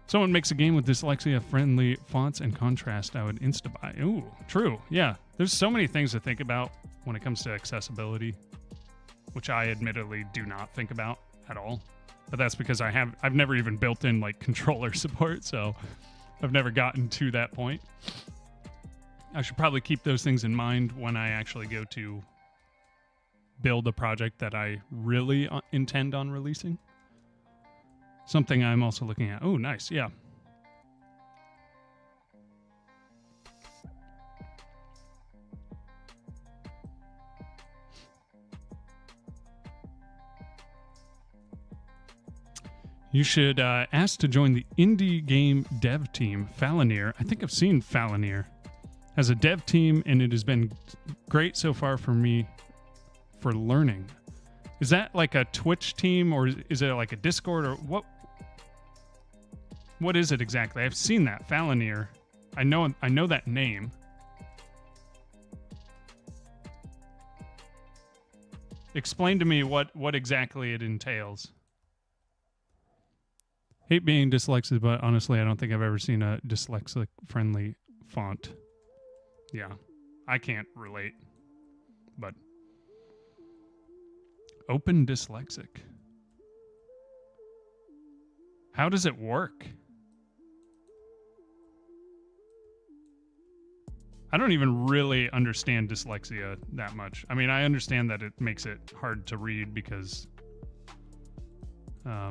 Someone makes a game with dyslexia-friendly fonts and contrast, I would insta-buy. Ooh, true. Yeah, there's so many things to think about when it comes to accessibility, which I admittedly do not think about at all. But that's because I've never even built in controller support, so I've never gotten to that point. I should probably keep those things in mind when I actually go to build a project that I really intend on releasing. Something I'm also looking at. Oh, nice. Yeah. You should ask to join the indie game dev team, Falanier. I think I've seen Falanier as a dev team, and it has been great so far for me for learning. Is that like a Twitch team, or is it like a Discord, or what? What is it exactly? I've seen that, Falanier. I know that name. Explain to me what exactly it entails. Hate being dyslexic, but honestly, I don't think I've ever seen a dyslexic-friendly font. Yeah, I can't relate. But Open Dyslexic. How does it work? I don't even really understand dyslexia that much. I mean, I understand that it makes it hard to read because I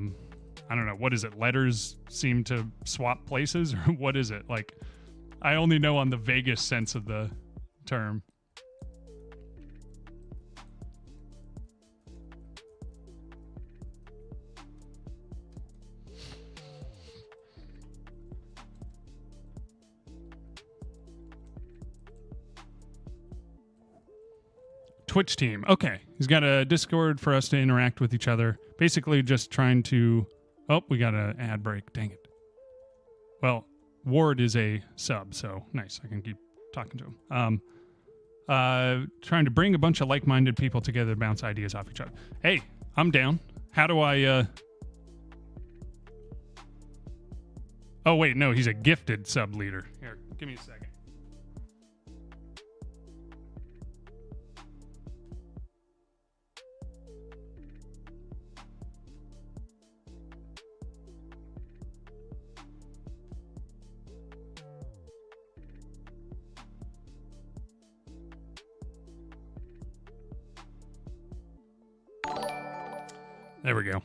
don't know, what is it? Letters seem to swap places, or what is it? I only know on the vaguest sense of the term. Twitch team. Okay. He's got a Discord for us to interact with each other. Basically just trying to... Oh, we got an ad break. Dang it. Well, Ward is a sub, so nice. I can keep talking to him. Trying to bring a bunch of like-minded people together to bounce ideas off each other. Hey, I'm down. How do I... Oh, wait, no, he's a gifted sub leader. Here, give me a second. There we go.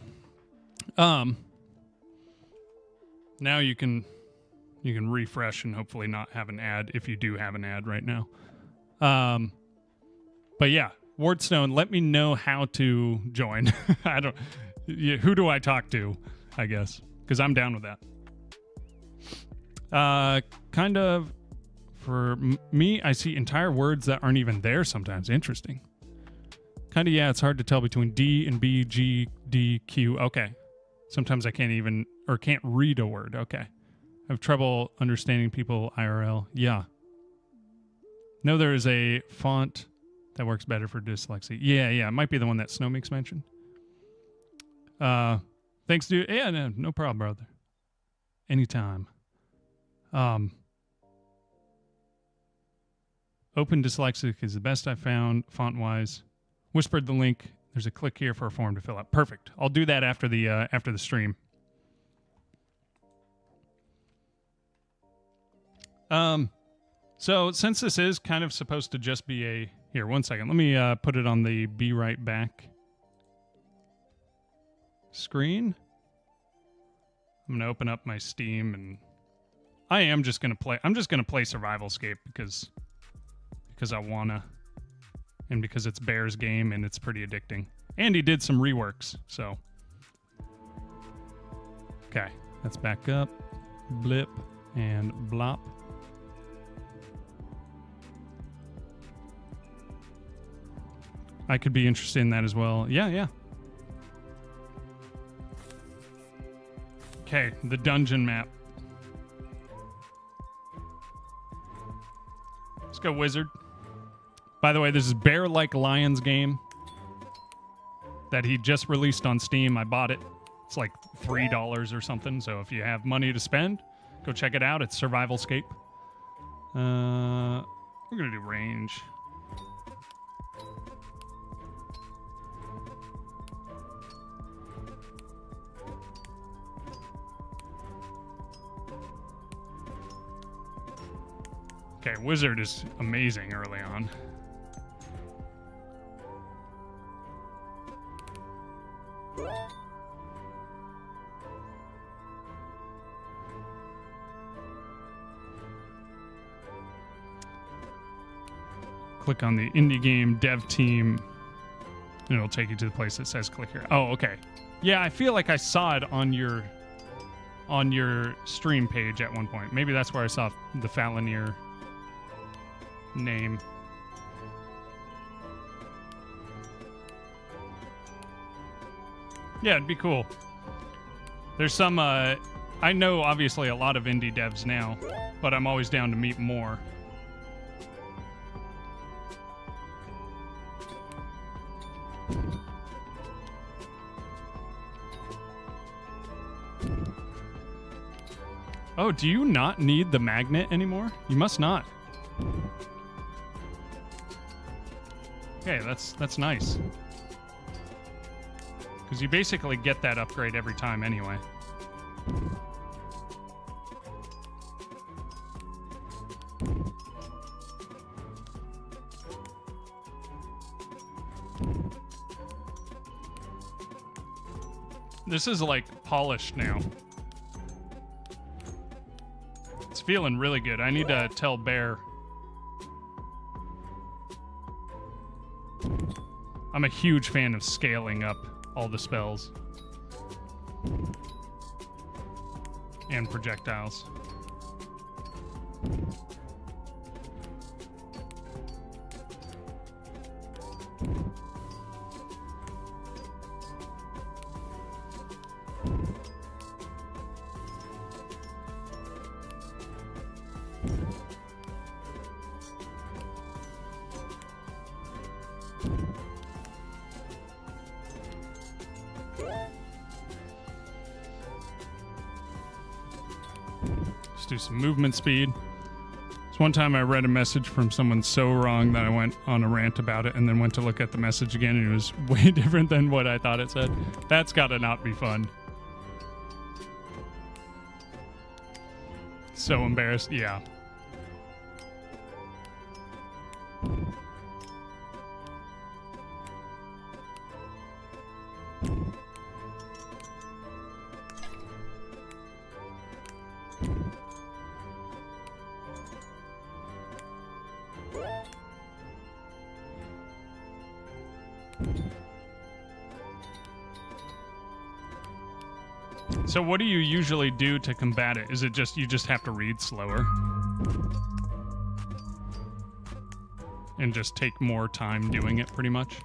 Now you can refresh and hopefully not have an ad if you do have an ad right now. But yeah, Wardstone, let me know how to join. I don't. Who do I talk to? I guess because I'm down with that. Kind of. For me, I see entire words that aren't even there sometimes. Interesting. Kind of, yeah, it's hard to tell between D and B, G, D, Q. Okay. Sometimes I can't read a word. Okay. I have trouble understanding people IRL. Yeah. No, there is a font that works better for dyslexia. Yeah. It might be the one that Snowmeeks mentioned. Thanks, dude. Yeah, no problem, brother. Anytime. Open Dyslexic is the best I found, font-wise. Whispered the link. There's a click here for a form to fill out. Perfect. I'll do that after the stream. So since this is kind of supposed to just be a... Here, 1 second. Let me put it on the Be Right Back screen. I'm going to open up my Steam, and I am just going to play... I'm just going to play Survivalscape because I wanna, and because it's Bear's game and it's pretty addicting. And he did some reworks, so. Okay, let's back up. Blip and blop. I could be interested in that as well. Yeah. Okay, the dungeon map. Let's go, Wizard. By the way, this is Bear Like Lions game that he just released on Steam. I bought it. It's like $3 or something. So if you have money to spend, go check it out. It's Survivalscape. We're going to do range. Okay, Wizard is amazing early on. Click on the indie game dev team, and it'll take you to the place that says click here. Oh, okay. Yeah, I feel like I saw it on your stream page at one point. Maybe that's where I saw the Falonier name. Yeah, it'd be cool. There's some, I know obviously a lot of indie devs now, but I'm always down to meet more. Oh, do you not need the magnet anymore? You must not. Okay, that's nice. Because you basically get that upgrade every time anyway. This is like polished now. It's feeling really good. I need to tell Bear. I'm a huge fan of scaling up all the spells and projectiles. Do some movement speed. So one time I read a message from someone so wrong that I went on a rant about it and then went to look at the message again and it was way different than what I thought it said. That's gotta not be fun. So embarrassed. Yeah. So what do you usually do to combat it? Is it just you just have to read slower? And just take more time doing it, pretty much?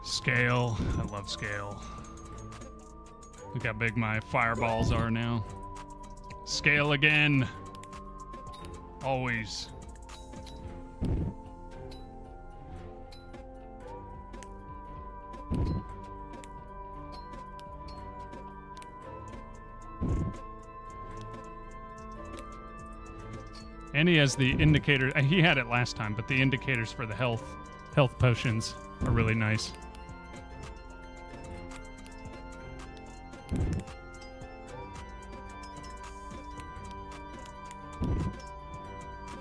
Scale. I love scale. Look how big my fireballs are now. Scale again. Always. And he has the indicator. He had it last time, but the indicators for the health potions are really nice.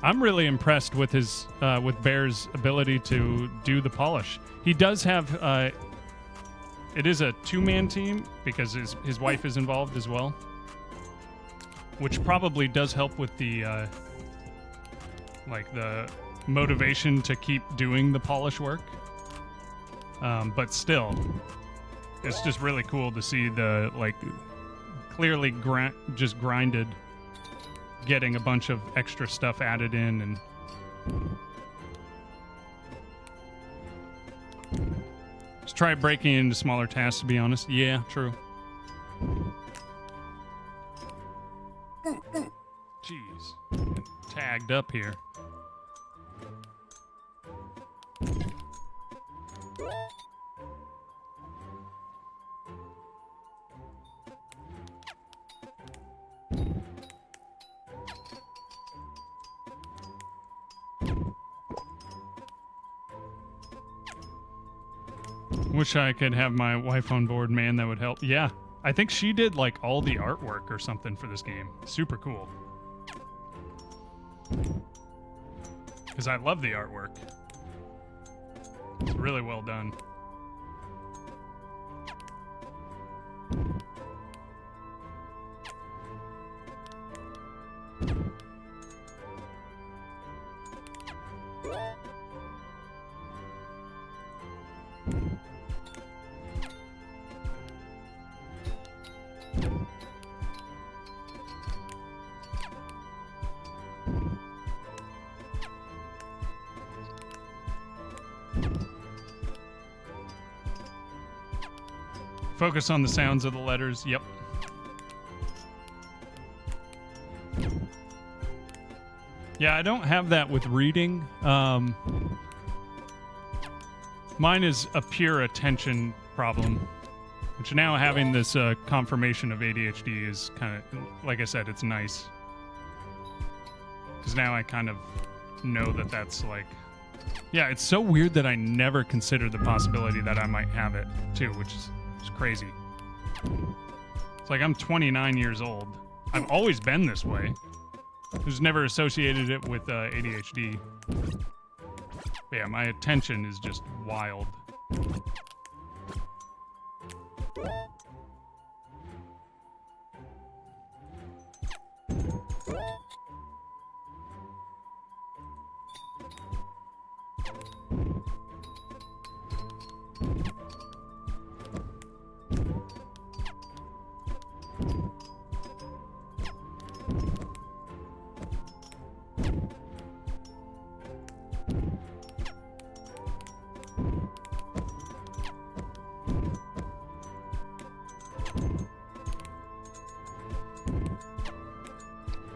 I'm really impressed with his with Bear's ability to do the polish. He does have it is a two-man team because his wife is involved as well, which probably does help with the like the motivation to keep doing the polish work. But still, it's just really cool to see the like clearly just grinded, getting a bunch of extra stuff added in. And just try breaking into smaller tasks, to be honest. Yeah, true. Jeez, tagged up here. Wish I could have my wife on board, man. That would help. Yeah, I think she did like all the artwork or something for this game. Super cool. Because I love the artwork. It's really well done. Focus on the sounds of the letters. Yep. Yeah, I don't have that with reading. Mine is a pure attention problem, which now having this confirmation of ADHD is kind of, like I said, it's nice. Because now I kind of know that that's like... Yeah, it's so weird that I never considered the possibility that I might have it, too, which is crazy. It's like I'm 29 years old. I've always been this way. Just never associated it with ADHD. But yeah, my attention is just wild.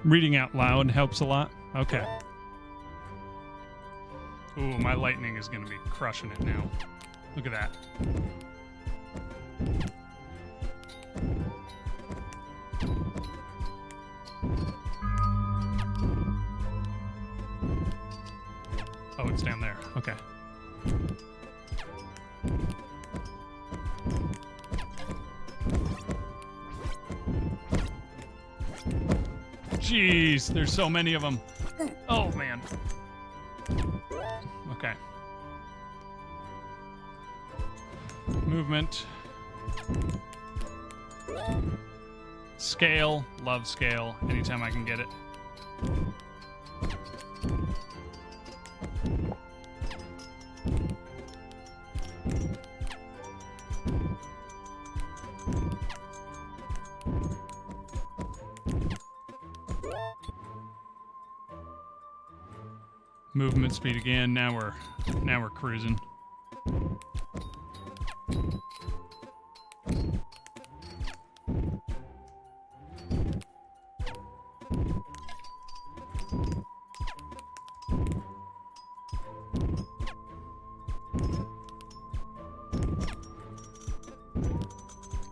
Reading out loud helps a lot. Okay. Ooh, my lightning is going to be crushing it now. Look at that. Oh, it's down there. Okay. Jeez, there's so many of them. Oh, man. Okay. Movement. Scale. Love scale. Anytime I can get it. Movement speed again. Now we're cruising.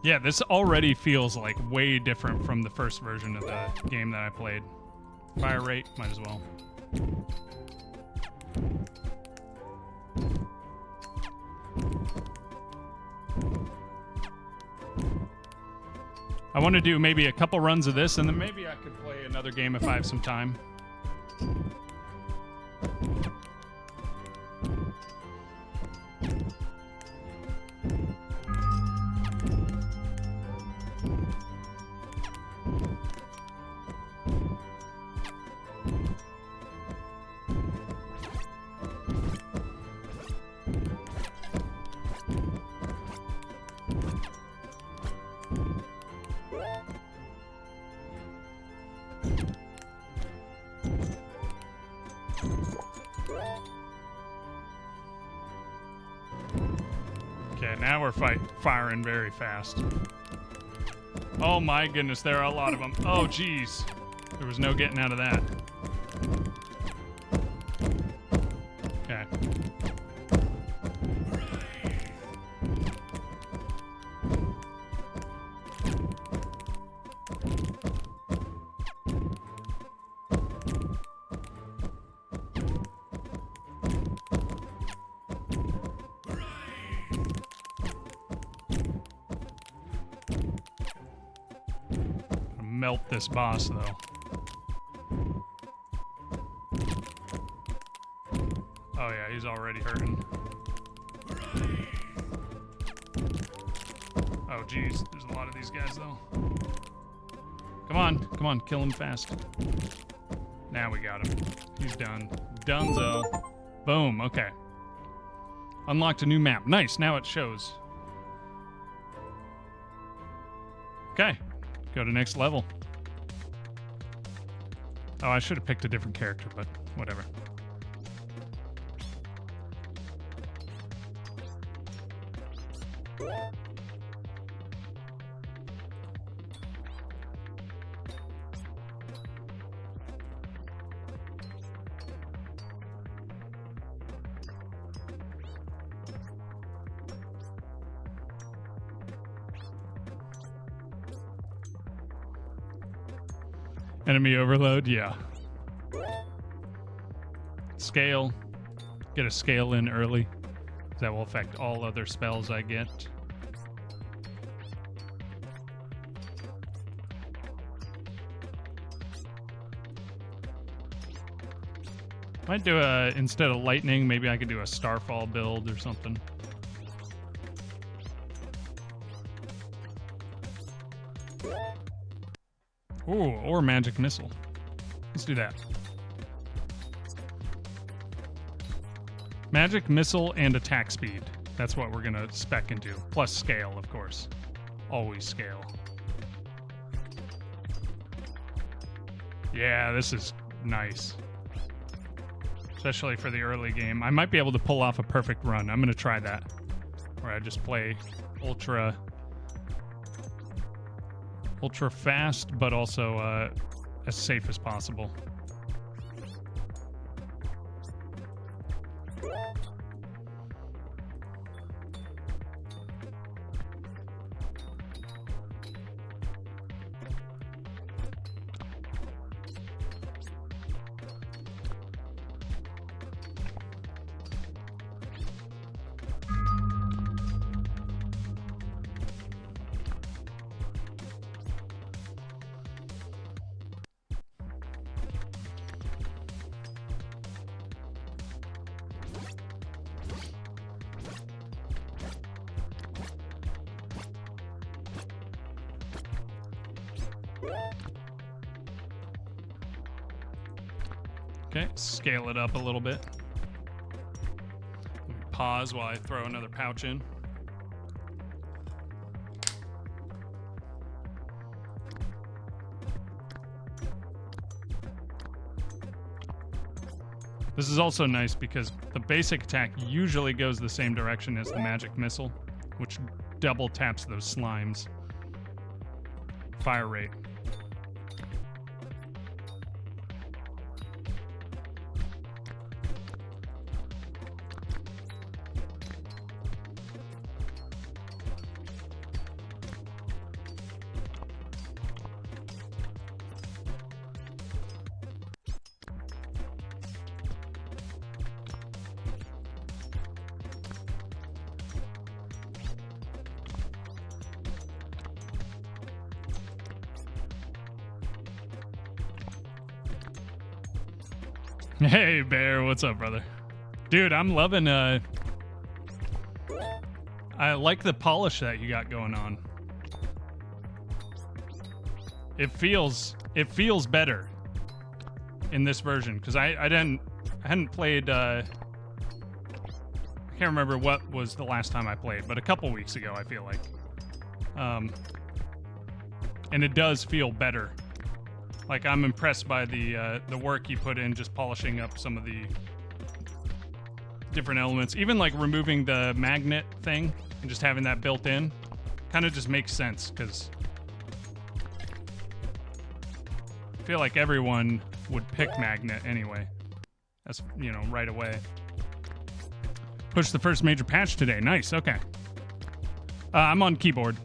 Yeah, this already feels like way different from the first version of the game that I played. Fire rate, might as well. I want to do maybe a couple runs of this, and then maybe I could play another game if I have some time. Okay, now we're firing very fast. Oh my goodness, there are a lot of them. Oh geez, there was no getting out of that. Okay. Melt this boss though. Oh yeah, he's already hurting. Oh geez, there's a lot of these guys though. Come on, kill him fast. Now we got him. He's done. Dunzo. Boom, okay. Unlocked a new map. Nice, now it shows. Okay. Go to next level. Oh, I should have picked a different character, but whatever. Enemy overload, yeah. Scale. Get a scale in early. That will affect all other spells I get. Might do a, instead of lightning, maybe I could do a starfall build or something. Ooh, or magic missile. Let's do that. Magic missile and attack speed. That's what we're gonna spec into. Plus scale, of course. Always scale. Yeah, this is nice. Especially for the early game. I might be able to pull off a perfect run. I'm gonna try that. Where I just play ultra fast, but also as safe as possible. Okay, scale it up a little bit. Let me pause while I throw another pouch in. This is also nice because the basic attack usually goes the same direction as the magic missile, which double taps those slimes. Fire rate. Hey, Bear, what's up, brother? Dude, I'm loving, I like the polish that you got going on. It feels better in this version, because I hadn't played, I can't remember what was the last time I played, but a couple weeks ago, I feel like. And it does feel better. Like, I'm impressed by the work you put in just polishing up some of the different elements. Even, like, removing the magnet thing and just having that built in kind of just makes sense, because I feel like everyone would pick magnet anyway. That's, you know, right away. Push the first major patch today. Nice, okay. I'm on keyboard.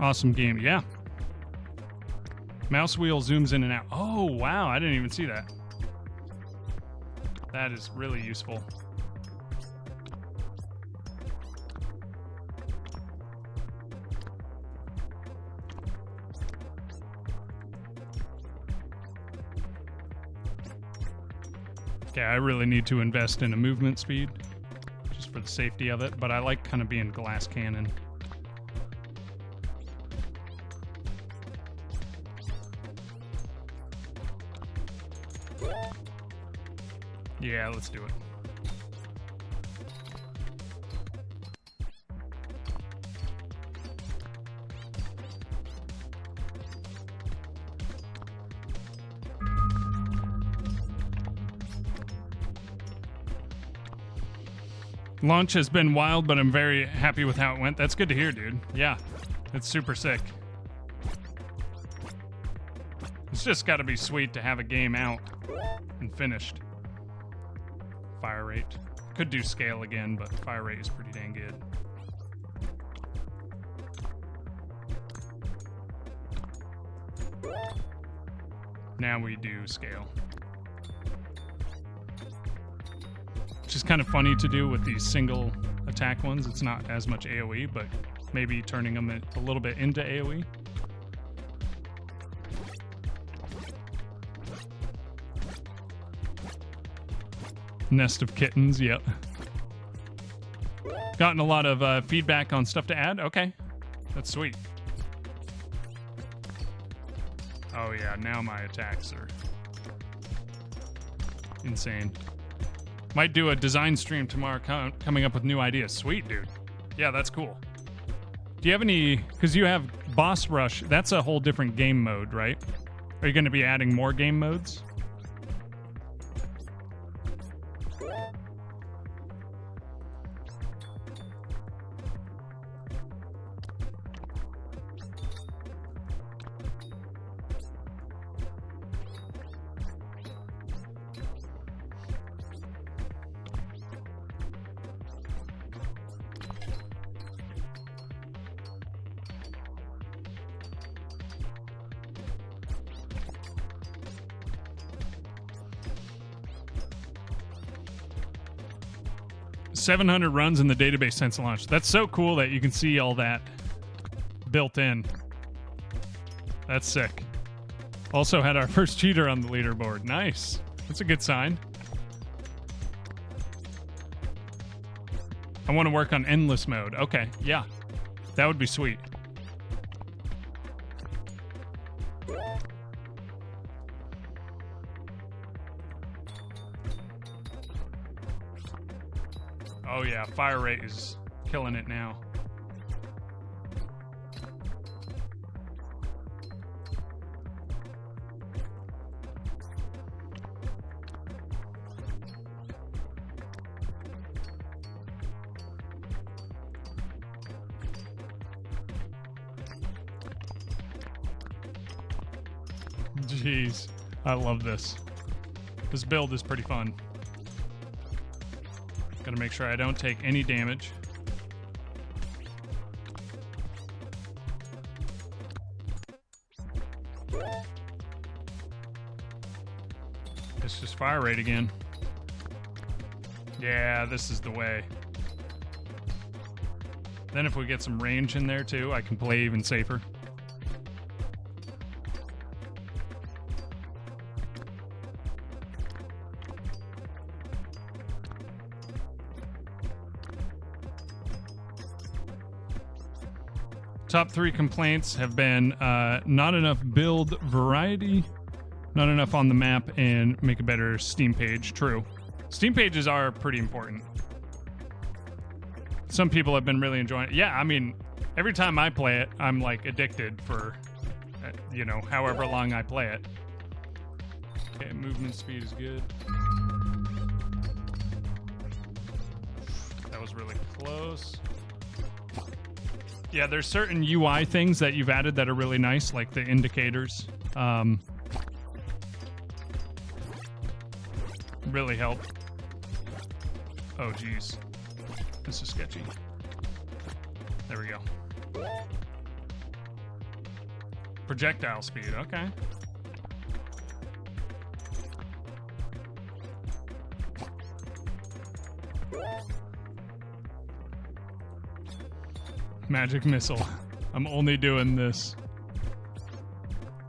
Awesome game, yeah. Mouse wheel zooms in and out. Oh, wow, I didn't even see that. That is really useful. Okay, I really need to invest in a movement speed, just for the safety of it, but I like kind of being glass cannon. Yeah, let's do it. Launch has been wild, but I'm very happy with how it went. That's good to hear, dude. Yeah, it's super sick. It's just got to be sweet to have a game out and finished. Fire rate. Could do scale again, but fire rate is pretty dang good. Now we do scale. Which is kind of funny to do with these single attack ones. It's not as much AoE, but maybe turning them a little bit into AoE. Nest of kittens, yep. Gotten a lot of feedback on stuff to add. Okay, that's sweet. Oh yeah, now my attacks are insane. Might do a design stream tomorrow coming up with new ideas. Sweet, dude. Yeah, that's cool. Do you have any, because you have Boss Rush, that's a whole different game mode, right? Are you going to be adding more game modes? $700 runs in the database since launch. That's so cool that you can see all that built in. That's sick. Also had our first cheater on the leaderboard. Nice. That's a good sign. I want to work on endless mode. Okay, yeah. That would be sweet. Oh yeah, fire rate is killing it now. Jeez, I love this. This build is pretty fun. Gotta make sure I don't take any damage. It's just fire rate again. Yeah, this is the way. Then if we get some range in there too, I can play even safer. Top 3 complaints have been not enough build variety, not enough on the map, and make a better Steam page. True. Steam pages are pretty important. Some people have been really enjoying it. Yeah, I mean, every time I play it, I'm like addicted for, you know, however long I play it. Okay, movement speed is good. That was really close. Yeah, there's certain UI things that you've added that are really nice, like the indicators. Really help. Oh, geez. This is sketchy. There we go. Projectile speed, okay. Magic missile. I'm only doing this.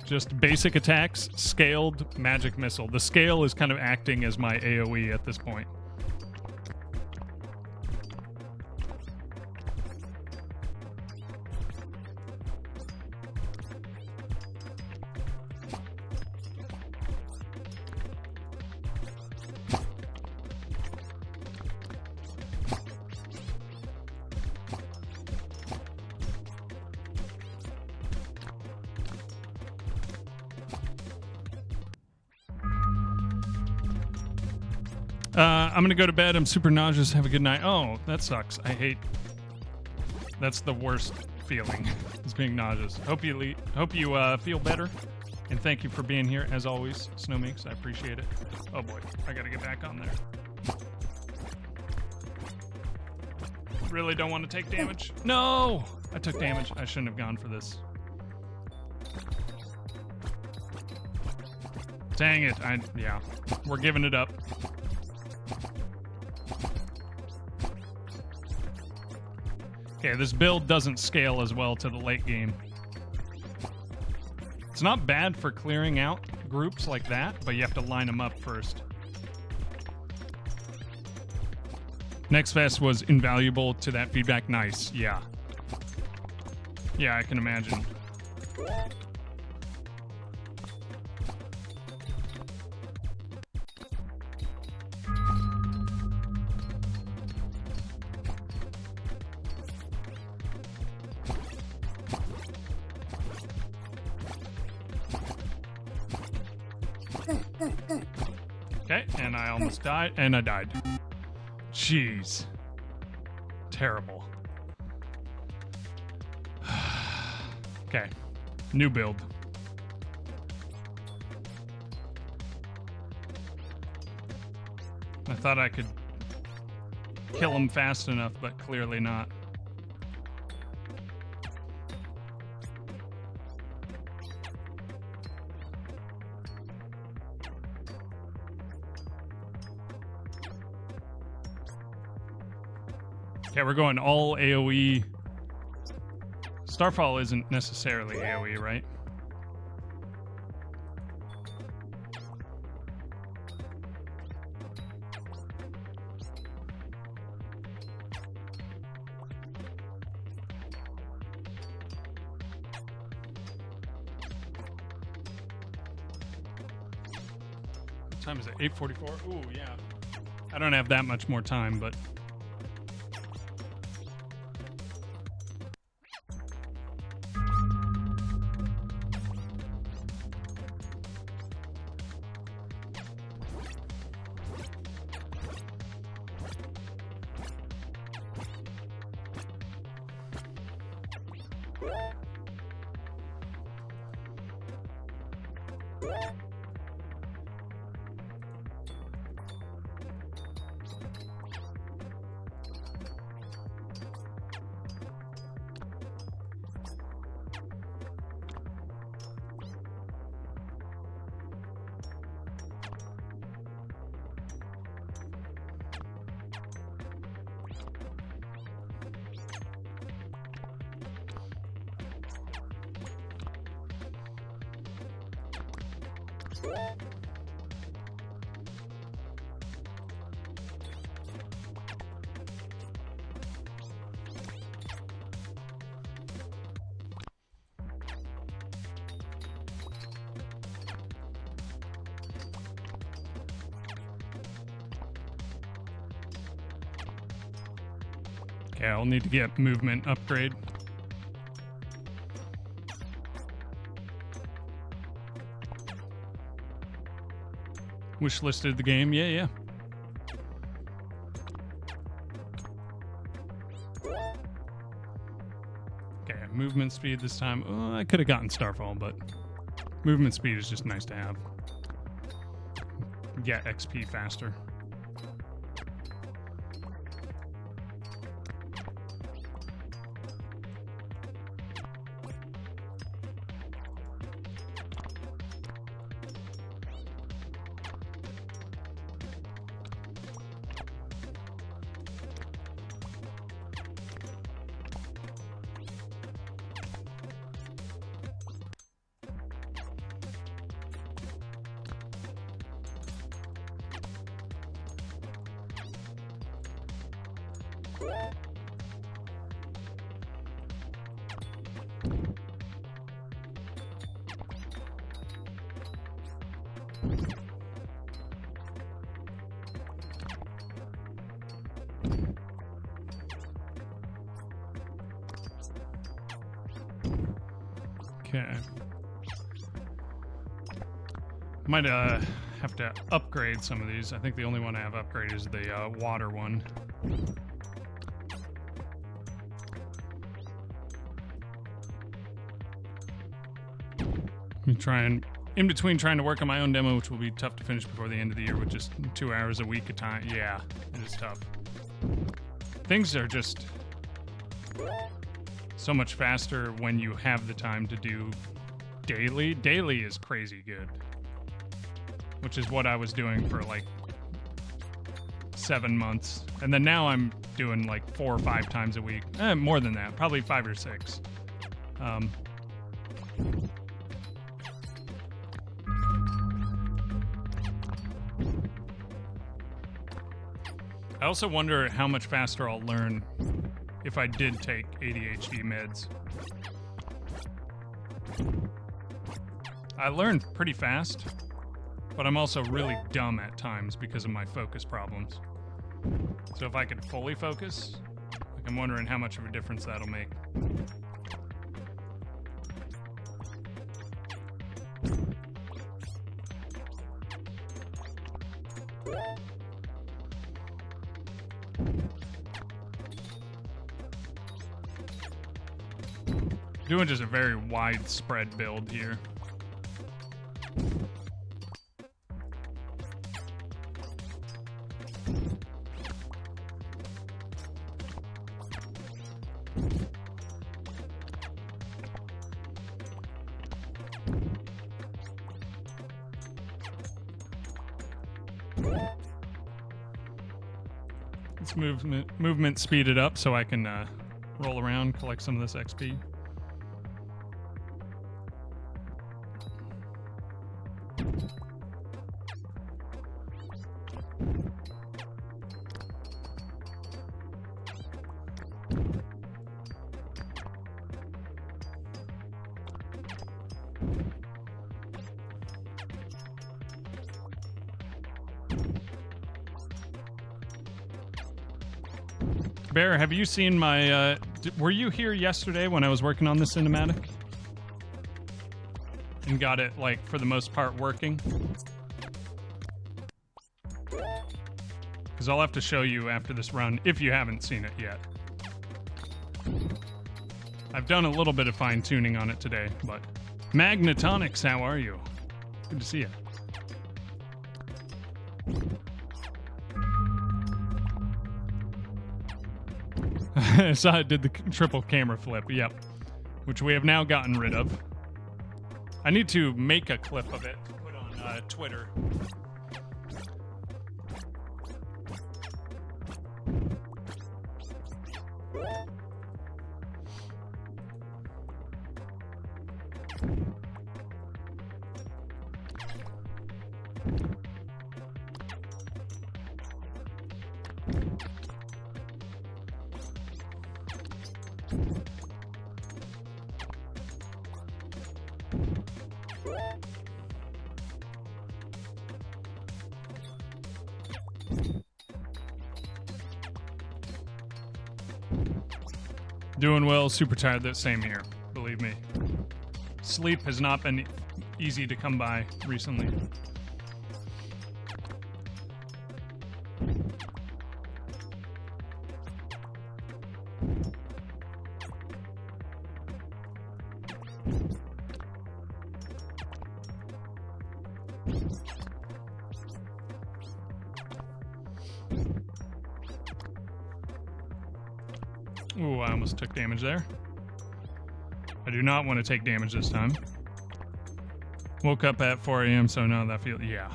Just basic attacks, scaled magic missile. The scale is kind of acting as my AoE at this point. I'm gonna go to bed. I'm super nauseous. Have a good night. Oh, that sucks. I hate. That's the worst feeling. Is being nauseous. Hope you feel better, and thank you for being here as always, Snowmix. I appreciate it. Oh boy, I gotta get back on there. Really don't want to take damage. No, I took damage. I shouldn't have gone for this. Dang it. Yeah, we're giving it up. Okay, this build doesn't scale as well to the late game. It's not bad for clearing out groups like that, but you have to line them up first. Next Fest was invaluable to that feedback. Nice, yeah. Yeah, I can imagine. Okay, and I almost died, and I died. Jeez. Terrible. Okay, new build. I thought I could kill him fast enough, but clearly not. Yeah, we're going all AoE. Starfall isn't necessarily AoE, right? What time is it? 8:44. Ooh, yeah. I don't have that much more time, but okay, I'll need to get movement upgrade. Wish listed the game. Yeah. Okay, movement speed this time. Oh, I could have gotten Starfall, but movement speed is just nice to have. Get XP faster. Okay. Might have to upgrade some of these. I think the only one I have upgraded is the water one. I'm trying, in between trying to work on my own demo, which will be tough to finish before the end of the year with just 2 hours a week of time. Yeah, it is tough. Things are just so much faster when you have the time to do daily. Daily is crazy good, which is what I was doing for like 7 months. And then now I'm doing like 4 or 5 times a week. More than that, probably 5 or 6. I also wonder how much faster I'll learn if I did take ADHD meds. I learned pretty fast, but I'm also really dumb at times because of my focus problems. So if I could fully focus, like, I'm wondering how much of a difference that'll make. Doing just a very widespread build here. Let's movement speed it up so I can roll around, collect some of this XP. Bear, have you seen my... were you here yesterday when I was working on the cinematic? And got it, like, for the most part, working? Because I'll have to show you after this run, if you haven't seen it yet. I've done a little bit of fine-tuning on it today, but... Magnetonics, how are you? Good to see you. So I did the triple camera flip, yep. Which we have now gotten rid of. I need to make a clip of it to put on Twitter. Doing well, super tired, that same here, believe me. Sleep has not been easy to come by recently. Ooh, I almost took damage there. I do not want to take damage this time. Woke up at 4 a.m., so no, that feels... yeah.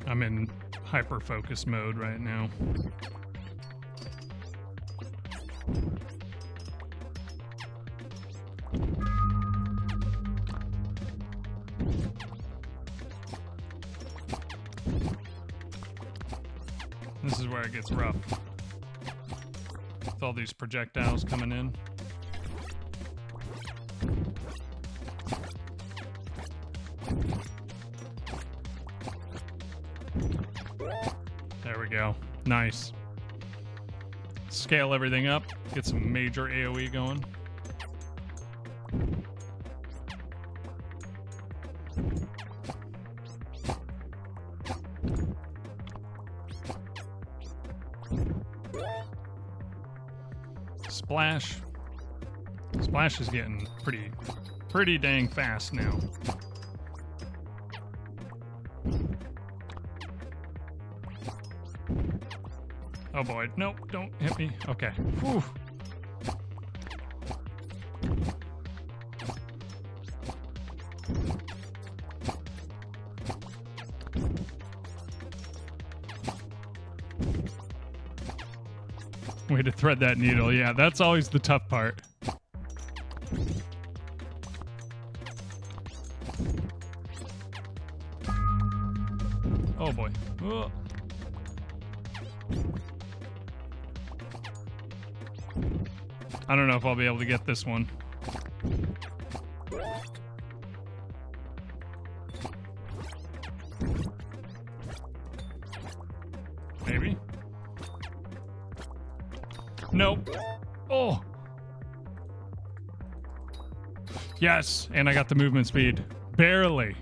I'm in hyper-focus mode right now. This is where it gets rough. With all these projectiles coming in. There we go. Nice. Scale everything up. Get some major AoE going. Splash. Splash is getting pretty dang fast now. Oh boy, nope, don't hit me. Okay. Whew. Way to thread that needle. Yeah, that's always the tough part. Oh boy. Ugh. I don't know if I'll be able to get this one. Maybe. Nope. Oh. Yes, and I got the movement speed. Barely.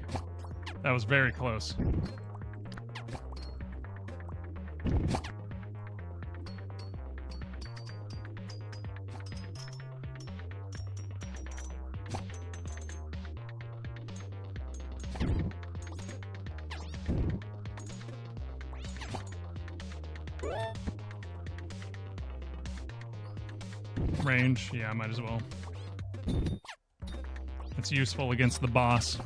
That was very close. range. Yeah, might as well. It's useful against the boss.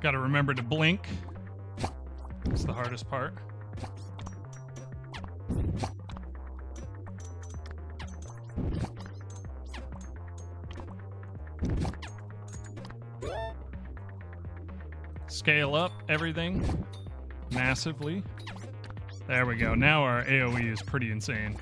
Gotta remember to blink. That's the hardest part. Scale up everything massively. There we go. Now our AoE is pretty insane.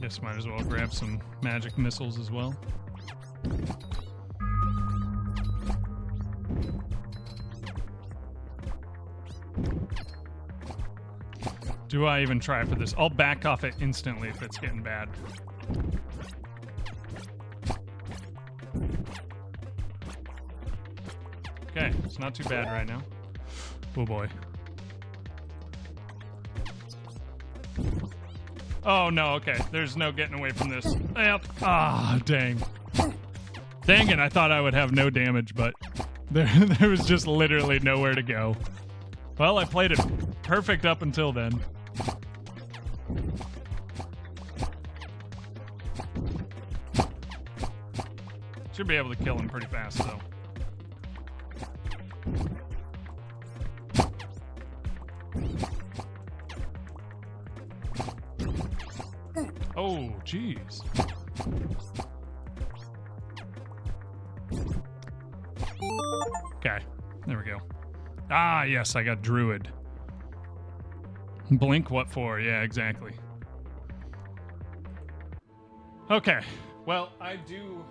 Guess might as well grab some magic missiles as well. Do I even try for this? I'll back off it instantly if it's getting bad. Okay, it's not too bad right now. Oh boy. Oh no, okay. There's no getting away from this. Yep. Ah, dang. Dang it, I thought I would have no damage, but there was just literally nowhere to go. Well, I played it perfect up until then. Should be able to kill him pretty fast, though. Oh, jeez. Okay, there we go. Ah, yes, I got Druid. Blink what for? Yeah, exactly. Okay, well, I do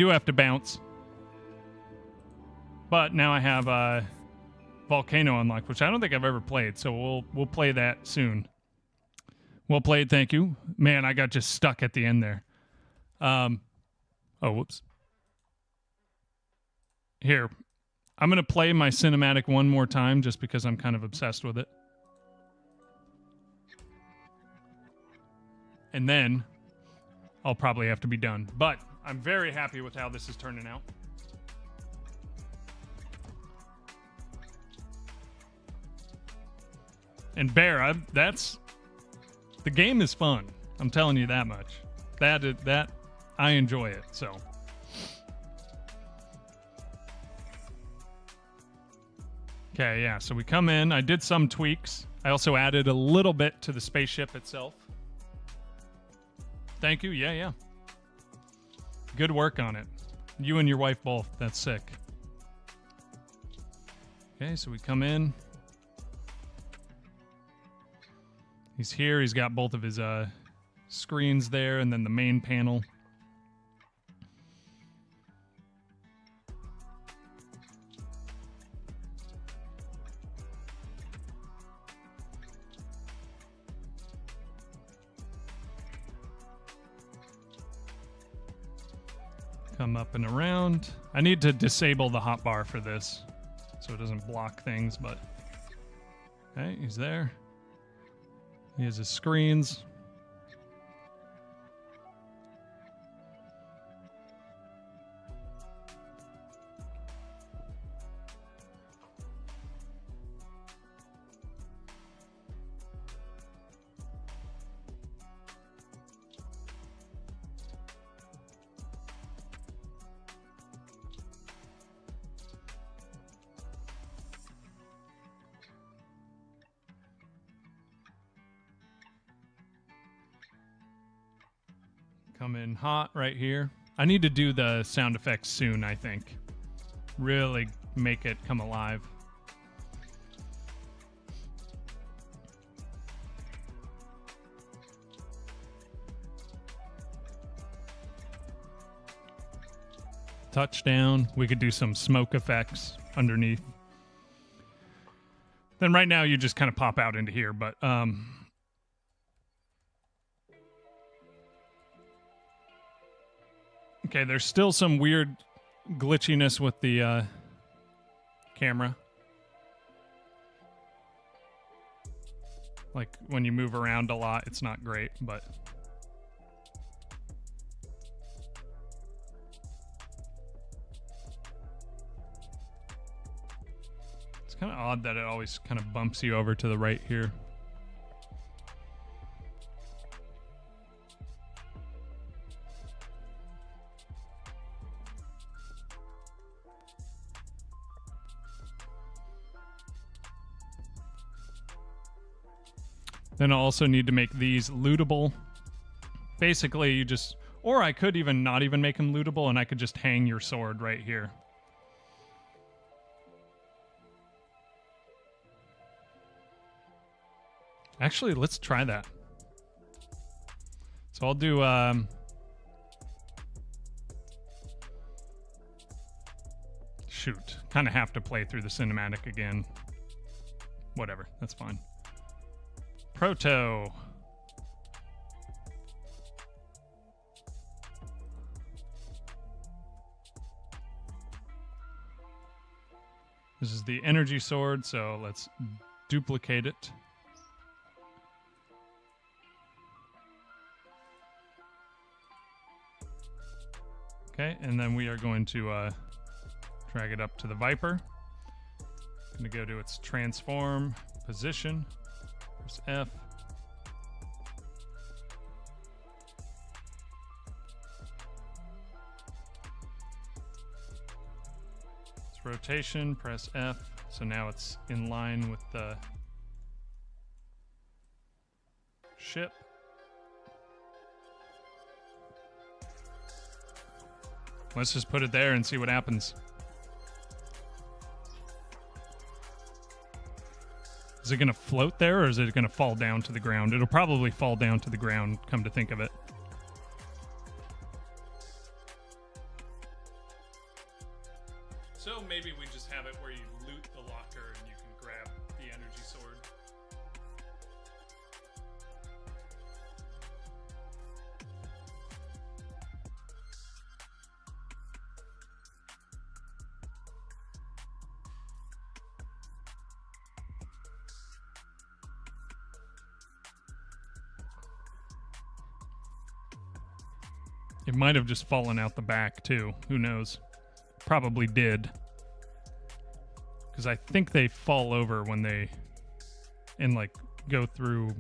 have to bounce. But now I have Volcano unlocked, which I don't think I've ever played, so we'll play that soon. Well played, thank you. Man, I got just stuck at the end there. Oh, whoops. Here, I'm going to play my cinematic one more time just because I'm kind of obsessed with it. And then I'll probably have to be done. But I'm very happy with how this is turning out. And Bear, the game is fun. I'm telling you that much. That I enjoy it. So. Okay, yeah. So we come in. I did some tweaks. I also added a little bit to the spaceship itself. Thank you. Yeah. Good work on it. You and your wife both. That's sick. Okay, so we come in. He's here. He's got both of his screens there and then the main panel. Come up and around. I need to disable the hotbar for this so it doesn't block things, but okay, he's there. He has his screens. come in hot right here. I need to do the sound effects soon, I think. Really make it come alive. Touchdown. We could do some smoke effects underneath. Then right now you just kind of pop out into here, but okay, there's still some weird glitchiness with the camera. Like when you move around a lot, it's not great, but it's kind of odd that it always kind of bumps you over to the right here. Then I'll also need to make these lootable. Basically, you just, or I could even not even make them lootable and I could just hang your sword right here. Actually, let's try that. So I'll do, shoot, kind of have to play through the cinematic again. Whatever, that's fine. Proto. This is the energy sword, so let's duplicate it. Okay, and then we are going to drag it up to the Viper. Going to go to its transform position. Press F. Its rotation, press F. So now it's in line with the ship. Let's just put it there and see what happens. Is it going to float there, or is it going to fall down to the ground? It'll probably fall down to the ground, come to think of it. So maybe we just have it where you loot the locker and you can grab the energy sword. It might have just fallen out the back, too. Who knows? Probably did. Because I think they fall over when they... and, like, go through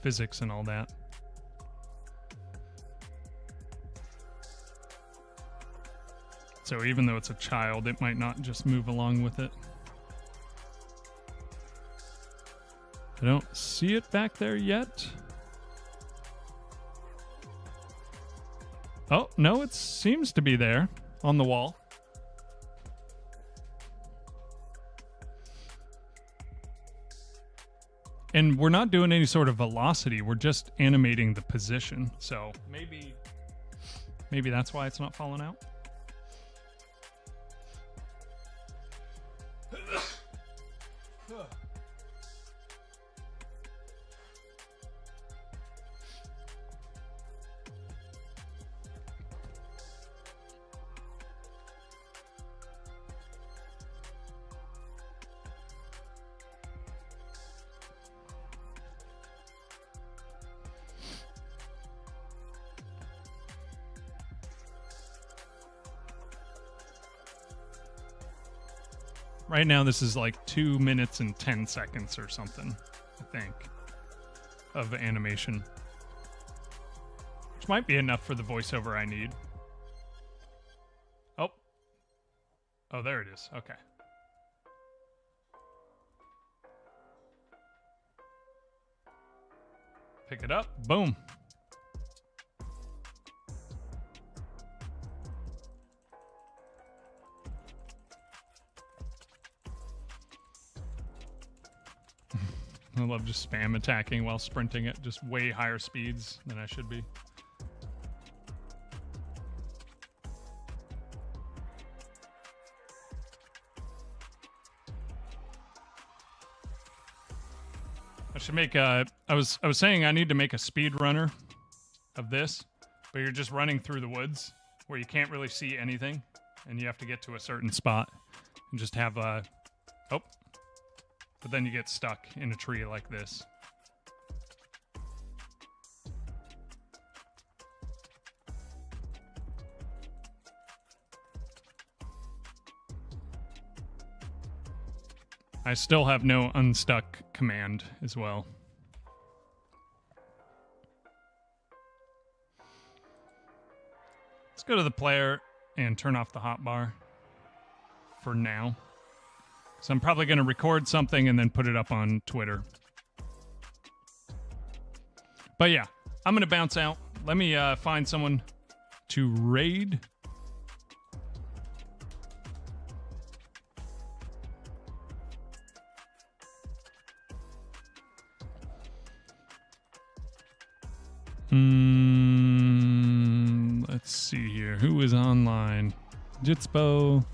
physics and all that. So even though it's a child, it might not just move along with it. I don't see it back there yet. Oh, no, it seems to be there on the wall. And we're not doing any sort of velocity. We're just animating the position. So maybe that's why it's not falling out. Right now, this is like 2 minutes and 10 seconds or something, I think, of animation. Which might be enough for the voiceover I need. Oh. Oh, there it is. Okay. Pick it up. Boom. I love just spam attacking while sprinting at just way higher speeds than I should be. I should make a... I was saying I need to make a speed runner of this, but you're just running through the woods where you can't really see anything, and you have to get to a certain spot and just have a... Oh. But then you get stuck in a tree like this. I still have no unstuck command as well. Let's go to the player and turn off the hotbar for now. So I'm probably going to record something and then put it up on Twitter. But yeah, I'm going to bounce out. Let me find someone to raid. Let's see here. Who is online? Jitspo.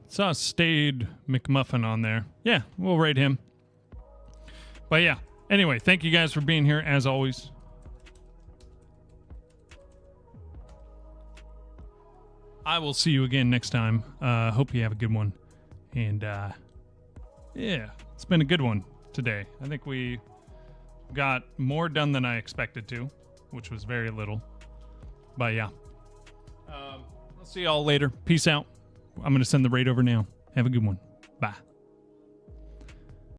Saw Stayed McMuffin on there. Yeah, we'll rate him. But yeah, anyway, thank you guys for being here as always. I will see you again next time. Hope you have a good one. And yeah, it's been a good one today. I think we got more done than I expected to, which was very little. But yeah, I'll see y'all later. Peace out. I'm going to send the raid over now. Have a good one.